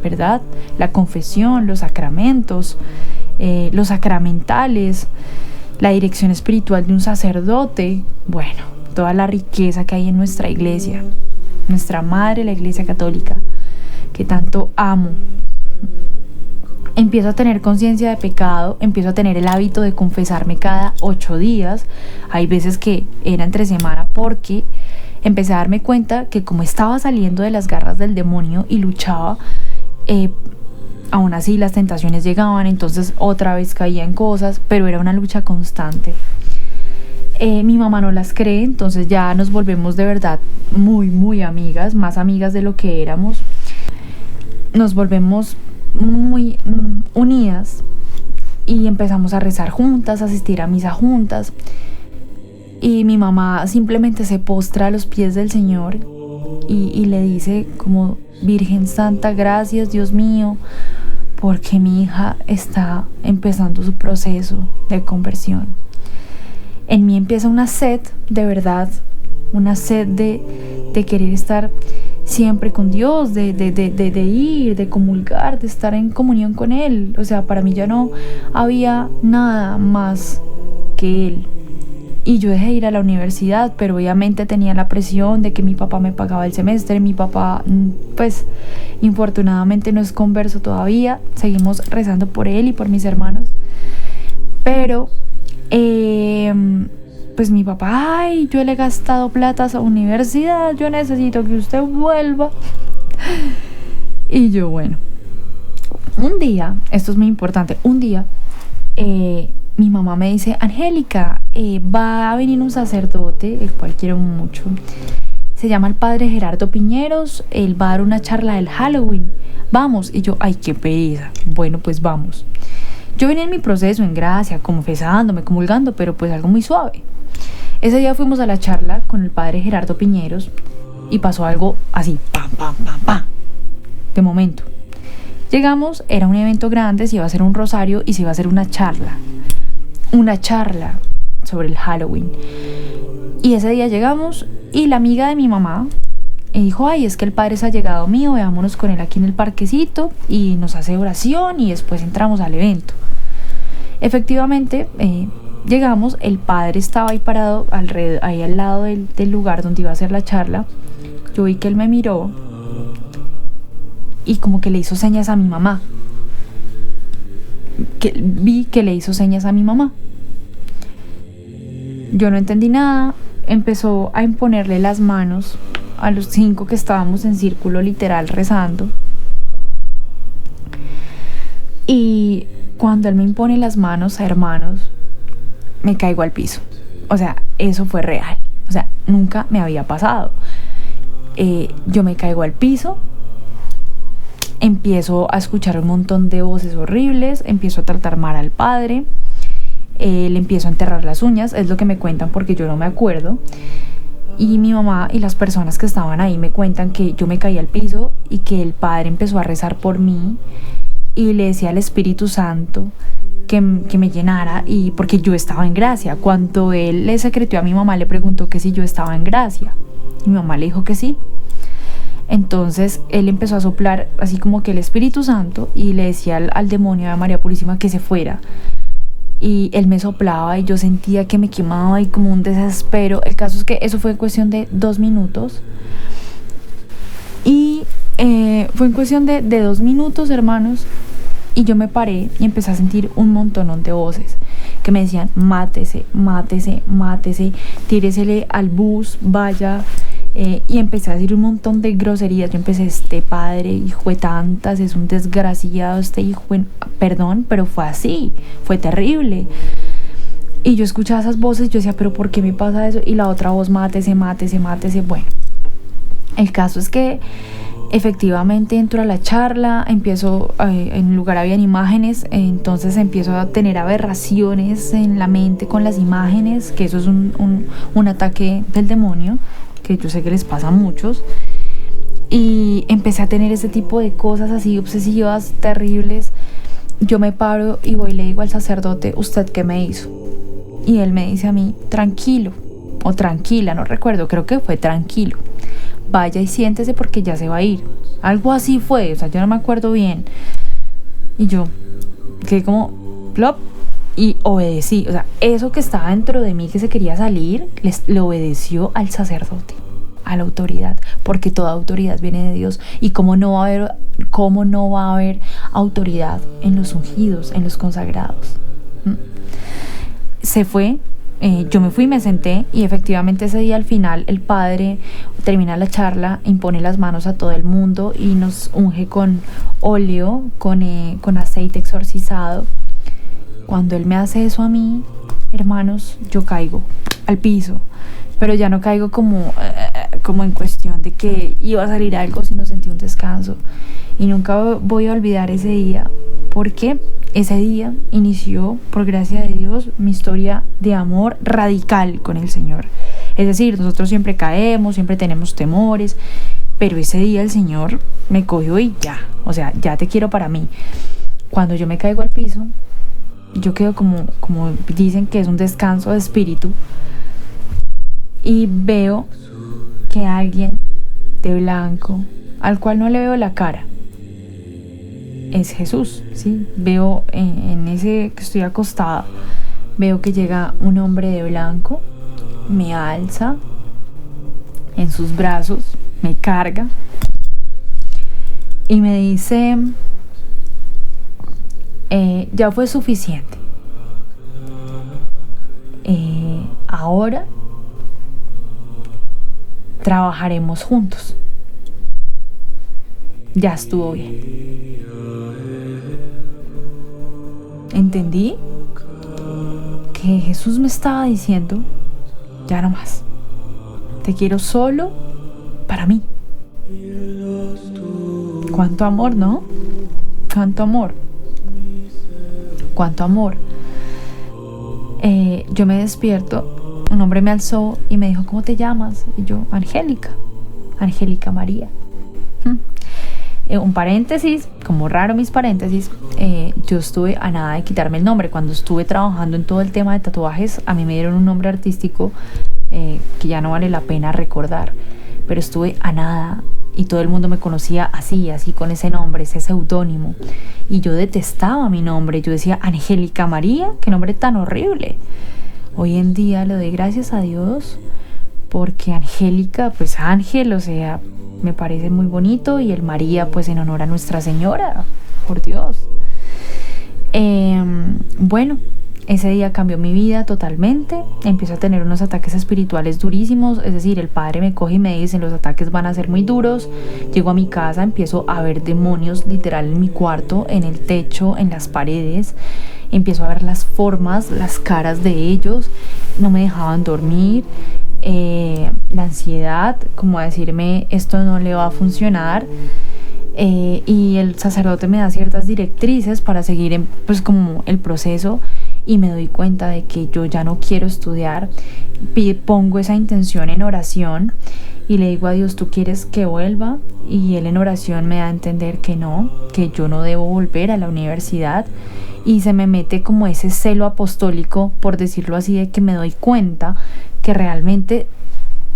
¿verdad? La confesión, los sacramentos, los sacramentales, la dirección espiritual de un sacerdote, bueno, toda la riqueza que hay en nuestra iglesia, nuestra madre, la Iglesia Católica, que tanto amo. Empiezo a tener conciencia de pecado, empiezo a tener el hábito de confesarme cada 8 días. Hay veces que era entre semana porque empecé a darme cuenta que como estaba saliendo de las garras del demonio y luchaba, aún así las tentaciones llegaban, entonces otra vez caía en cosas, pero era una lucha constante. Mi mamá no las cree, entonces ya nos volvemos de verdad muy, muy amigas, más amigas de lo que éramos. Nos volvemos muy unidas y empezamos a rezar juntas, a asistir a misa juntas, y mi mamá simplemente se postra a los pies del Señor y le dice como: Virgen Santa, gracias Dios mío, porque mi hija está empezando su proceso de conversión. En mí empieza una sed de verdad, una sed de querer estar siempre con Dios, de ir, de comulgar, de estar en comunión con Él. O sea, para mí ya no había nada más que Él. Y yo dejé de ir a la universidad, pero obviamente tenía la presión de que mi papá me pagaba el semestre. Mi papá, pues, infortunadamente no es converso todavía. Seguimos rezando por él y por mis hermanos. Pero, pues mi papá: ay, yo le he gastado plata a esa universidad, yo necesito que usted vuelva. Y yo, bueno, un día, esto es muy importante, un día mi mamá me dice: Angélica, va a venir un sacerdote, el cual quiero mucho, se llama el padre Gerardo Piñeros, él va a dar una charla del Halloween, vamos. Y yo: ay, qué pereza. Bueno, pues vamos. Yo venía en mi proceso en gracia, confesándome, comulgando, pero pues algo muy suave. Ese día fuimos a la charla con el padre Gerardo Piñeros y pasó algo así, pam, pam, pam, pam, de momento. Llegamos, era un evento grande, se iba a hacer un rosario y se iba a hacer una charla sobre el Halloween. Y ese día llegamos y la amiga de mi mamá dijo: ay, es que el padre es allegado mío, veámonos con él aquí en el parquecito y nos hace oración y después entramos al evento. Efectivamente, llegamos, el padre estaba ahí parado ahí al lado del lugar donde iba a hacer la charla. Yo vi que él me miró y como que le hizo señas a mi mamá. Vi que le hizo señas a mi mamá. Yo no entendí nada. Empezó a imponerle las manos a los 5 que estábamos en círculo literal rezando. Y cuando él me impone las manos, hermanos, me caigo al piso. O sea, eso fue real. O sea, nunca me había pasado. Yo me caigo al piso, empiezo a escuchar un montón de voces horribles, empiezo a tratar mal al padre, le empiezo a enterrar las uñas, es lo que me cuentan porque yo no me acuerdo. Y mi mamá y las personas que estaban ahí me cuentan que yo me caí al piso y que el padre empezó a rezar por mí y le decía al Espíritu Santo que me llenara, y porque yo estaba en gracia. Cuando él le secretó a mi mamá, le preguntó que si yo estaba en gracia y mi mamá le dijo que sí. Entonces él empezó a soplar así como que el Espíritu Santo y le decía al demonio de María Purísima que se fuera, y él me soplaba y yo sentía que me quemaba y como un desespero. El caso es que eso fue en cuestión de 2 minutos y fue en cuestión de 2 minutos, hermanos, y yo me paré y empecé a sentir un montón de voces que me decían: mátese, mátese, mátese, tíresele al bus, vaya. Y empecé a decir un montón de groserías. Yo empecé: este padre, hijo de tantas, es un desgraciado, este hijo, perdón, pero fue así, fue terrible. Y yo escuchaba esas voces, yo decía: pero ¿por qué me pasa eso? Y la otra voz: mátese, mátese, mátese. Bueno, el caso es que efectivamente entro a la charla, empiezo, en lugar habían imágenes, entonces empiezo a tener aberraciones en la mente con las imágenes, que eso es un ataque del demonio, que yo sé que les pasa a muchos, y empecé a tener ese tipo de cosas así obsesivas, terribles. Yo me paro y voy y le digo al sacerdote: ¿usted qué me hizo? Y él me dice a mí: tranquilo, o tranquila, no recuerdo, creo que fue tranquilo, vaya y siéntese porque ya se va a ir, algo así fue, o sea, yo no me acuerdo bien. Y yo quedé como plop y obedecí. O sea, eso que estaba dentro de mí que se quería salir, le obedeció al sacerdote, a la autoridad, porque toda autoridad viene de Dios. Y cómo no va a haber autoridad en los ungidos, en los consagrados. Se fue. Yo me fui, me senté, y efectivamente ese día al final el padre termina la charla, impone las manos a todo el mundo y nos unge con óleo, con aceite exorcizado. Cuando él me hace eso a mí, hermanos, yo caigo al piso, pero ya no caigo como en cuestión de que iba a salir algo, sino sentí un descanso. Y nunca voy a olvidar ese día, porque ese día inició, por gracia de Dios, mi historia de amor radical con el Señor. Es decir, nosotros siempre caemos, siempre tenemos temores, pero ese día el Señor me cogió y ya, o sea, ya te quiero para mí. Cuando yo me caigo al piso, yo quedo como dicen que es un descanso de espíritu, y veo que alguien de blanco, al cual no le veo la cara, es Jesús, ¿sí? Veo en ese que estoy acostada, veo que llega un hombre de blanco, me alza en sus brazos, me carga y me dice: ya fue suficiente, ahora trabajaremos juntos, ya estuvo bien. Entendí que Jesús me estaba diciendo: ya no más, te quiero solo para mí. Cuánto amor, ¿no? Cuánto amor, cuánto amor. Yo me despierto, un hombre me alzó y me dijo: ¿cómo te llamas? Y yo: Angélica, Angélica María. Un paréntesis, como raro mis paréntesis, yo estuve a nada de quitarme el nombre. Cuando estuve trabajando en todo el tema de tatuajes, a mí me dieron un nombre artístico que ya no vale la pena recordar, pero estuve a nada y todo el mundo me conocía así con ese nombre, ese seudónimo, y yo detestaba mi nombre. Yo decía: Angélica María, qué nombre tan horrible. Hoy en día le doy gracias a Dios porque Angélica, pues ángel, o sea, me parece muy bonito, y el María pues en honor a Nuestra Señora, por Dios. Bueno, Ese día cambió mi vida totalmente. Empiezo a tener unos ataques espirituales durísimos. Es decir, el padre me coge y me dice: los ataques van a ser muy duros. Llego a mi casa, empiezo a ver demonios literal en mi cuarto, en el techo, en las paredes. Empiezo a ver las formas, las caras de ellos. No me dejaban dormir. La ansiedad, como a decirme: esto no le va a funcionar. Y el sacerdote me da ciertas directrices para seguir pues como el proceso, y me doy cuenta de que yo ya no quiero estudiar. Pongo esa intención en oración y le digo a Dios: ¿tú quieres que vuelva? Y él en oración me da a entender que no, que yo no debo volver a la universidad. Y se me mete como ese celo apostólico, por decirlo así, de que me doy cuenta que realmente,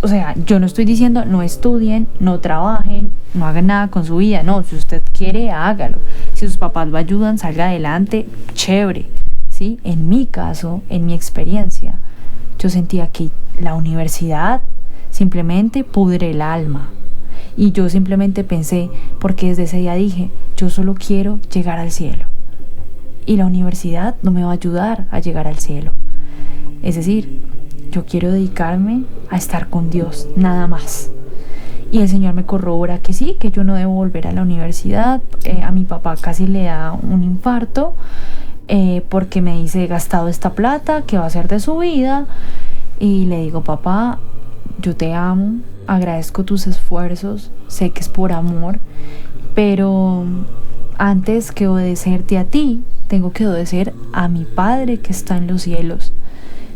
o sea, yo no estoy diciendo no estudien, no trabajen, no hagan nada con su vida. No, si usted quiere, hágalo. Si sus papás lo ayudan, salga adelante, chévere. ¿Sí? En mi caso, en mi experiencia, yo sentía que la universidad simplemente pudre el alma. Y yo simplemente pensé, porque desde ese día dije: yo solo quiero llegar al cielo. Y la universidad no me va a ayudar a llegar al cielo. Es decir, yo quiero dedicarme a estar con Dios, nada más. Y el Señor me corrobora que sí, que yo no debo volver a la universidad. A mi papá casi le da un infarto, porque me dice: he gastado esta plata, ¿qué va a hacer de su vida? Y le digo: papá, yo te amo, agradezco tus esfuerzos, sé que es por amor, pero antes que obedecerte a ti, tengo que obedecer a mi Padre que está en los cielos.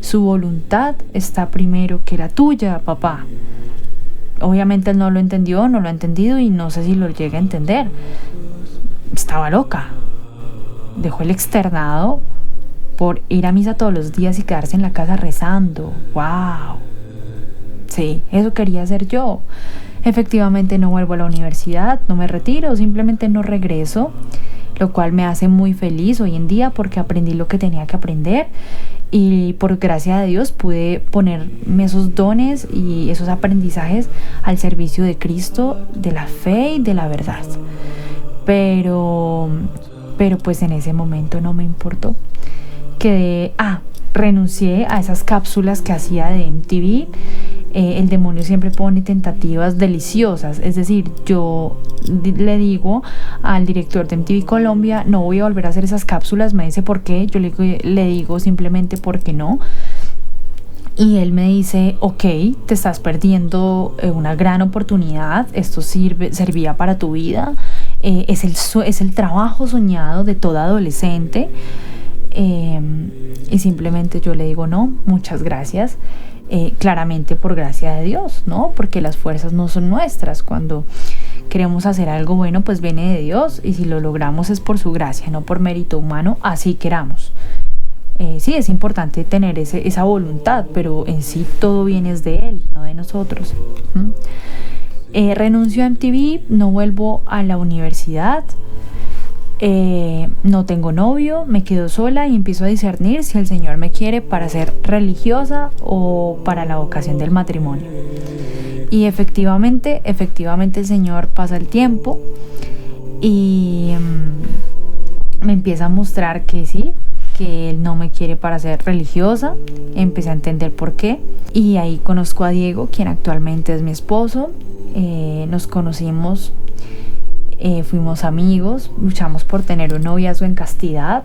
Su voluntad está primero que la tuya, papá. Obviamente él no lo entendió, no lo ha entendido, y no sé si lo llega a entender. Estaba loca. Dejó el externado por ir a misa todos los días y quedarse en la casa rezando. ¡Wow! Sí, eso quería hacer yo. Efectivamente no vuelvo a la universidad, no me retiro, simplemente no regreso, lo cual me hace muy feliz hoy en día porque aprendí lo que tenía que aprender, y por gracia de Dios pude ponerme esos dones y esos aprendizajes al servicio de Cristo, de la fe y de la verdad. Pero pues en ese momento no me importó. Renuncié a esas cápsulas que hacía de MTV. El demonio siempre pone tentativas deliciosas. Es decir, yo le digo al director de MTV Colombia: no voy a volver a hacer esas cápsulas. Me dice: ¿por qué? Yo le digo simplemente: ¿por qué no? Y él me dice: ok, te estás perdiendo una gran oportunidad. Esto servía para tu vida. Es el trabajo soñado de toda adolescente. Y simplemente yo le digo: no, muchas gracias. Claramente por gracia de Dios, ¿no? Porque las fuerzas no son nuestras. Cuando queremos hacer algo bueno, pues viene de Dios, y si lo logramos es por su gracia, no por mérito humano, así queramos. Sí, es importante tener esa voluntad, pero en sí todo viene de Él, no de nosotros. Renuncio a MTV, no vuelvo a la universidad. No tengo novio, me quedo sola y empiezo a discernir si el Señor me quiere para ser religiosa o para la vocación del matrimonio. Y efectivamente el Señor pasa el tiempo y me empieza a mostrar que sí, que Él no me quiere para ser religiosa. Empecé a entender por qué, y ahí conozco a Diego, quien actualmente es mi esposo. Nos conocimos, fuimos amigos, luchamos por tener un noviazgo en castidad,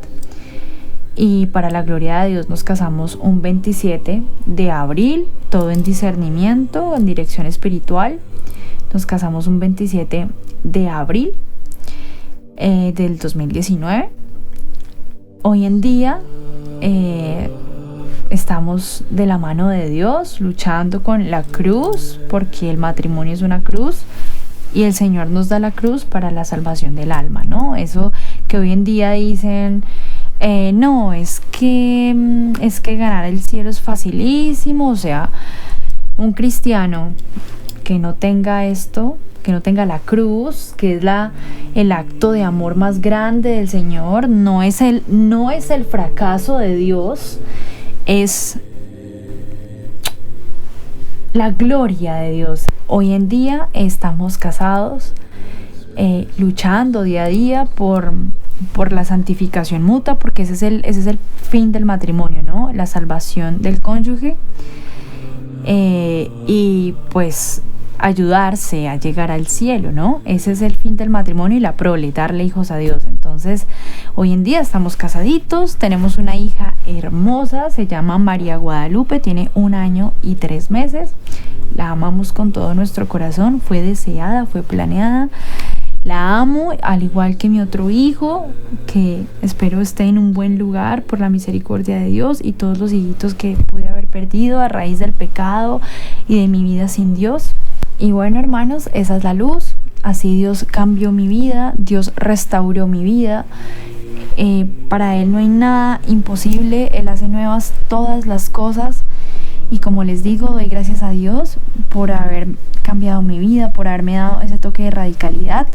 y para la gloria de Dios nos casamos un 27 de abril, todo en discernimiento, en dirección espiritual. Nos casamos un 27 de abril del 2019. Hoy en día estamos de la mano de Dios, luchando con la cruz, porque el matrimonio es una cruz. Y el Señor nos da la cruz para la salvación del alma, ¿no? Eso que hoy en día dicen: no, es que ganar el cielo es facilísimo. O sea, un cristiano que no tenga esto, que no tenga la cruz, que es el acto de amor más grande del Señor, no es el fracaso de Dios, es la gloria de Dios. Hoy en día estamos casados luchando día a día por la santificación mutua, porque ese es el fin del matrimonio, ¿no? La salvación del cónyuge, y pues ayudarse a llegar al cielo, ¿no? Ese es el fin del matrimonio y la prole, darle hijos a Dios. Entonces, hoy en día estamos casaditos, tenemos una hija hermosa, se llama María Guadalupe, tiene 1 año y 3 meses. La amamos con todo nuestro corazón, fue deseada, fue planeada. La amo, al igual que mi otro hijo, que espero esté en un buen lugar por la misericordia de Dios, y todos los hijitos que pude haber perdido a raíz del pecado y de mi vida sin Dios. Y bueno, hermanos, esa es la luz. Así Dios cambió mi vida, Dios restauró mi vida. Para Él no hay nada imposible, Él hace nuevas todas las cosas. Y como les digo, doy gracias a Dios por haber cambiado mi vida, por haberme dado ese toque de radicalidad.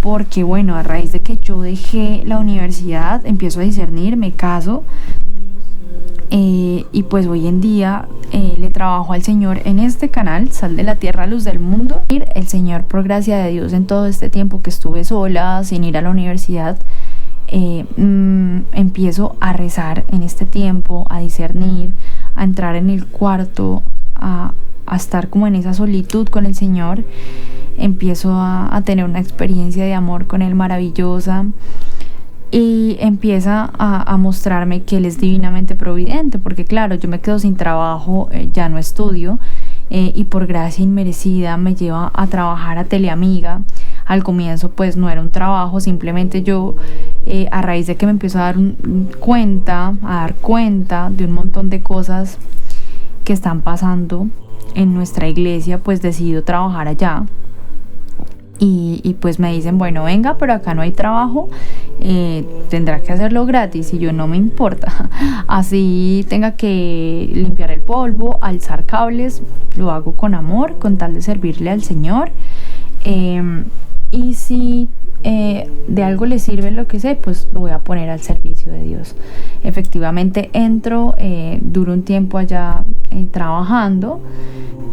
Porque bueno, a raíz de que yo dejé la universidad, empiezo a discernir, me caso. Y pues hoy en día le trabajo al Señor en este canal, Sal de la Tierra, Luz del Mundo. El Señor, por gracia de Dios, en todo este tiempo que estuve sola, sin ir a la universidad, empiezo a rezar en este tiempo, a discernir, a entrar en el cuarto, a estar como en esa solitud con el Señor. Empiezo a tener una experiencia de amor con Él maravillosa. Y empieza a mostrarme que Él es divinamente providente, porque claro, yo me quedo sin trabajo, ya no estudio, y por gracia inmerecida me lleva a trabajar a Teleamiga. Al comienzo pues no era un trabajo, simplemente yo a raíz de que me empiezo a dar cuenta de un montón de cosas que están pasando en nuestra iglesia, pues decido trabajar allá. Y pues me dicen, bueno, venga, pero acá no hay trabajo, tendrá que hacerlo gratis. Y yo, no me importa, así tenga que limpiar el polvo, alzar cables, lo hago con amor, con tal de servirle al Señor. Y si de algo le sirve lo que sé, pues lo voy a poner al servicio de Dios. Efectivamente entro, duro un tiempo allá trabajando.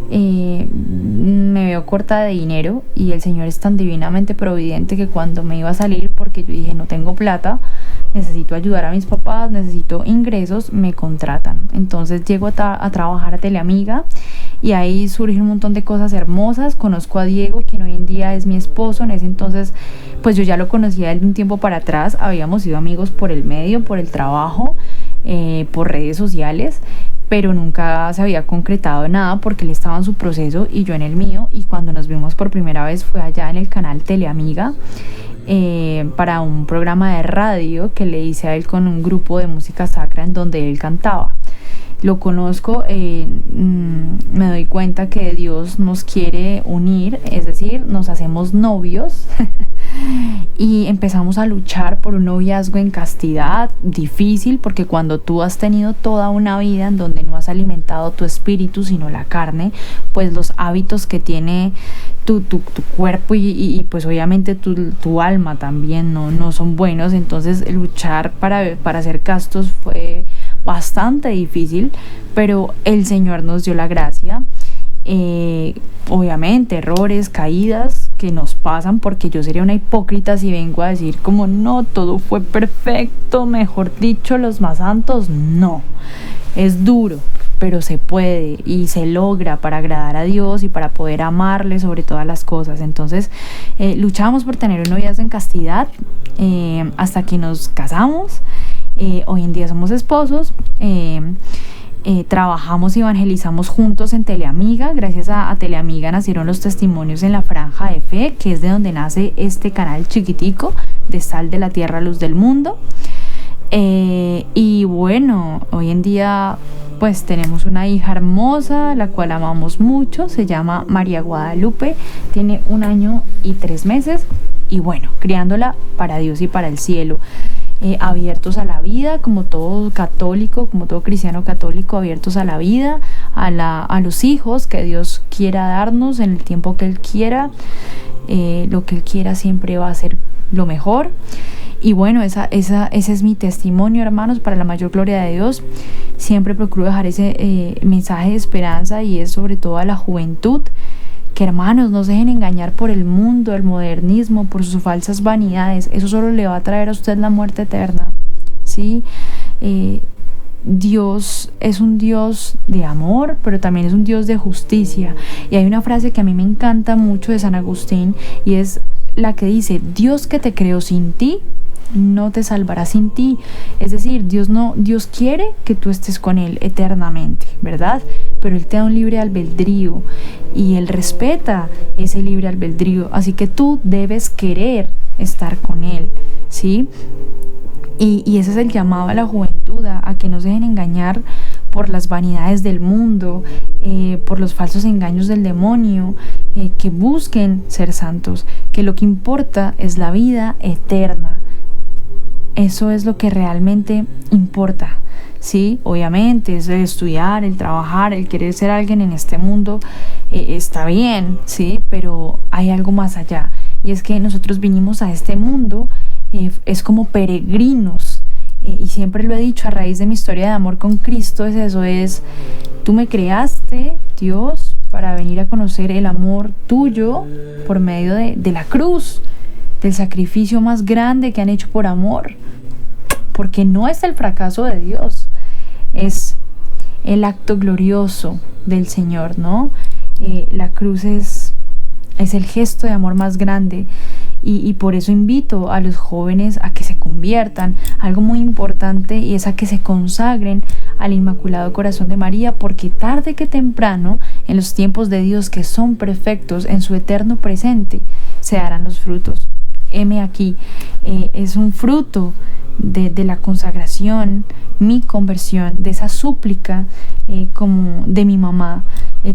Me veo corta de dinero, y el Señor es tan divinamente providente que cuando me iba a salir, porque yo dije, no tengo plata, necesito ayudar a mis papás, necesito ingresos, me contratan. Entonces llego a trabajar a Teleamiga, y ahí surgen un montón de cosas hermosas. Conozco a Diego, quien hoy en día es mi esposo. En ese entonces pues yo ya lo conocía de un tiempo para atrás, habíamos sido amigos por el medio, por el trabajo, por redes sociales, pero nunca se había concretado nada porque él estaba en su proceso y yo en el mío. Y cuando nos vimos por primera vez fue allá en el canal Teleamiga, para un programa de radio que le hice a él con un grupo de música sacra en donde él cantaba. Lo conozco, me doy cuenta que Dios nos quiere unir, es decir, nos hacemos novios y empezamos a luchar por un noviazgo en castidad, difícil, porque cuando tú has tenido toda una vida en donde no has alimentado tu espíritu sino la carne, pues los hábitos que tiene tu cuerpo y pues obviamente tu alma también no son buenos. Entonces luchar para ser castos fue bastante difícil, pero el Señor nos dio la gracia. Obviamente errores, caídas que nos pasan, porque yo sería una hipócrita si vengo a decir como no, todo fue perfecto, mejor dicho, los más santos. No, es duro, pero se puede y se logra para agradar a Dios y para poder amarle sobre todas las cosas. Entonces luchamos por tener un noviazgo en castidad hasta que nos casamos. Hoy en día somos esposos. Trabajamos y evangelizamos juntos en Teleamiga. Gracias a Teleamiga nacieron los testimonios en la Franja de Fe, que es de donde nace este canal chiquitico de Sal de la Tierra, Luz del Mundo. Y bueno, hoy en día pues tenemos una hija hermosa, la cual amamos mucho. Se llama María Guadalupe, tiene 1 año y 3 meses. Y bueno, criándola para Dios y para el cielo. Abiertos a la vida, como todo católico, como todo cristiano católico, abiertos a la vida, a los hijos que Dios quiera darnos en el tiempo que Él quiera. Lo que Él quiera siempre va a ser lo mejor. Y bueno, ese es mi testimonio, hermanos, para la mayor gloria de Dios. Siempre procuro dejar ese mensaje de esperanza, y es sobre todo a la juventud, que hermanos, no se dejen engañar por el mundo, el modernismo, por sus falsas vanidades. Eso solo le va a traer a usted la muerte eterna, ¿sí? Dios es un Dios de amor, pero también es un Dios de justicia. Y hay una frase que a mí me encanta mucho de San Agustín, y es la que dice: Dios que te creó sin ti, no te salvará sin ti. Es decir, Dios quiere que tú estés con Él eternamente, ¿verdad? Pero Él te da un libre albedrío y Él respeta ese libre albedrío, así que tú debes querer estar con Él, ¿sí? Y ese es el llamado a la juventud, a que no se dejen engañar por las vanidades del mundo, por los falsos engaños del demonio, que busquen ser santos, que lo que importa es la vida eterna. Eso es lo que realmente importa, ¿sí? Obviamente es el estudiar, el trabajar, el querer ser alguien en este mundo, está bien, ¿sí? Pero hay algo más allá, y es que nosotros vinimos a este mundo es como peregrinos, y siempre lo he dicho a raíz de mi historia de amor con Cristo, tú me creaste, Dios, para venir a conocer el amor tuyo por medio de la cruz, del sacrificio más grande que han hecho por amor, porque no es el fracaso de Dios, es el acto glorioso del Señor, ¿no? La cruz es el gesto de amor más grande. Y por eso invito a los jóvenes a que se conviertan. Algo muy importante, y es a que se consagren al Inmaculado Corazón de María, porque tarde que temprano, en los tiempos de Dios que son perfectos, en su eterno presente, se darán los frutos. Heme aquí, es un fruto de la consagración, mi conversión, de esa súplica como de mi mamá.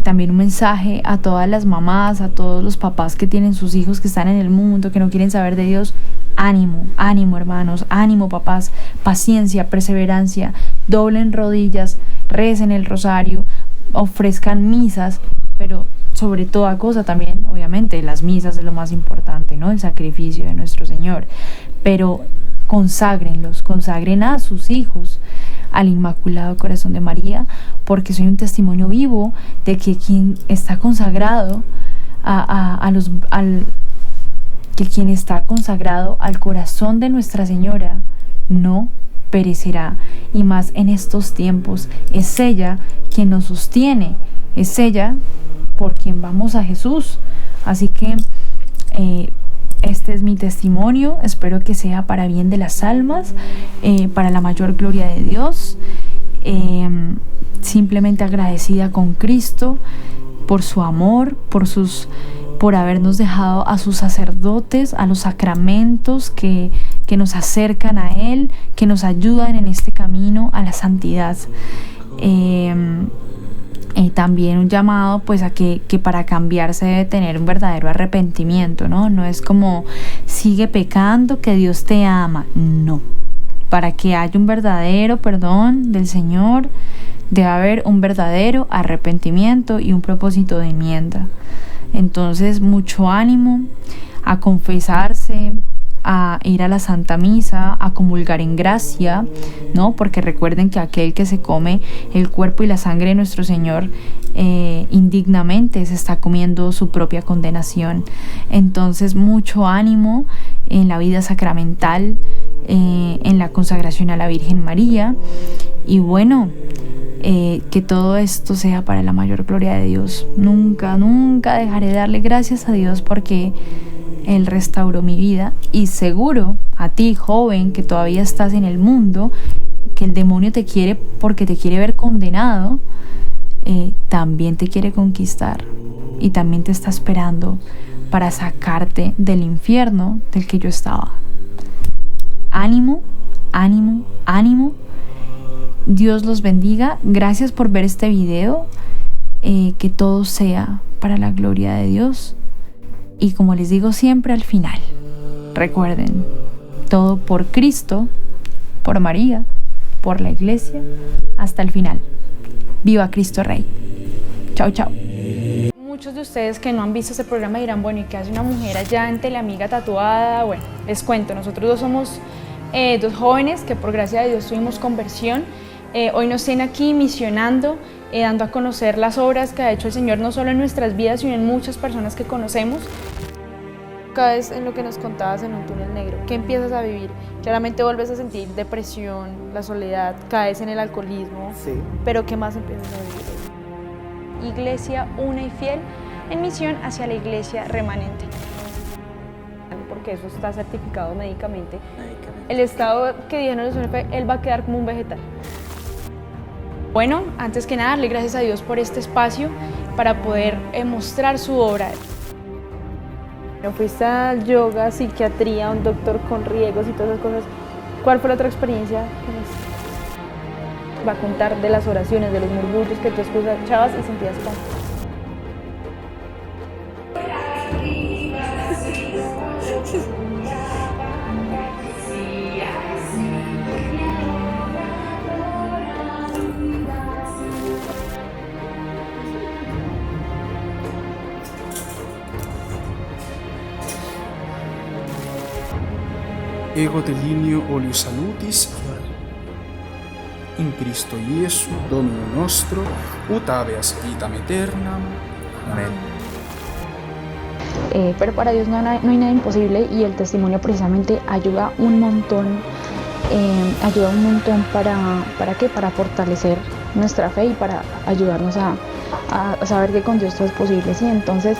También un mensaje a todas las mamás, a todos los papás que tienen sus hijos que están en el mundo, que no quieren saber de Dios. Ánimo, ánimo hermanos, ánimo papás, paciencia, perseverancia, doblen rodillas, recen el rosario, ofrezcan misas, pero sobre toda cosa también, obviamente, las misas es lo más importante, ¿no? El sacrificio de nuestro Señor, pero consagren a sus hijos al Inmaculado Corazón de María, porque soy un testimonio vivo de que quien está consagrado quien está consagrado al corazón de Nuestra Señora no perecerá, y más en estos tiempos. Es ella quien nos sostiene, es ella por quien vamos a Jesús. Así que este es mi testimonio, espero que sea para bien de las almas, para la mayor gloria de Dios. Simplemente agradecida con Cristo por su amor, por habernos dejado a sus sacerdotes, a los sacramentos que nos acercan a Él, que nos ayudan en este camino a la santidad. Y también un llamado pues a que para cambiar se debe tener un verdadero arrepentimiento, ¿no? No es como sigue pecando que Dios te ama, no. Para que haya un verdadero perdón del Señor debe haber un verdadero arrepentimiento y un propósito de enmienda. Entonces mucho ánimo a confesarse, a ir a la Santa Misa, a comulgar en gracia, ¿no? Porque recuerden que aquel que se come el cuerpo y la sangre de nuestro Señor indignamente se está comiendo su propia condenación. Entonces mucho ánimo en la vida sacramental, en la consagración a la Virgen María, y bueno, que todo esto sea para la mayor gloria de Dios. Nunca dejaré de darle gracias a Dios porque Él restauró mi vida, y seguro a ti, joven, que todavía estás en el mundo, que el demonio te quiere porque te quiere ver condenado, también te quiere conquistar y también te está esperando para sacarte del infierno del que yo estaba. Ánimo, ánimo, ánimo. Dios los bendiga. Gracias por ver este video. Que todo sea para la gloria de Dios. Y como les digo siempre al final, recuerden, todo por Cristo, por María, por la Iglesia, hasta el final. ¡Viva Cristo Rey! Chao, chao. Muchos de ustedes que no han visto este programa dirán, bueno, ¿y qué hace una mujer allá en Teleamiga tatuada? Bueno, les cuento, nosotros dos somos dos jóvenes que por gracia de Dios tuvimos conversión, Hoy nos tiene aquí misionando, dando a conocer las obras que ha hecho el Señor, no solo en nuestras vidas, sino en muchas personas que conocemos. Caes en lo que nos contabas en un túnel negro. ¿Qué empiezas a vivir? Claramente vuelves a sentir depresión, la soledad, caes en el alcoholismo. Sí. Pero ¿qué más empiezas a vivir? Iglesia una y fiel en misión hacia la iglesia remanente. Porque eso está certificado médicamente. El estado que dijeron los UNP, él va a quedar como un vegetal. Bueno, antes que nada, darle gracias a Dios por este espacio para poder mostrar su obra. Fuiste al yoga, psiquiatría, un doctor con riegos y todas esas cosas. ¿Cuál fue la otra experiencia que nos va a contar de las oraciones, de los murmullos que tú escuchabas y sentías paz? Ego te lineo olio salutis, in Cristo Iesu, Domino nostro, ut habeas vitam aeternam. Amén. Pero para Dios no hay nada imposible y el testimonio precisamente ayuda un montón ¿para qué? Para fortalecer nuestra fe y para ayudarnos a saber que con Dios todo es posible, ¿sí? Entonces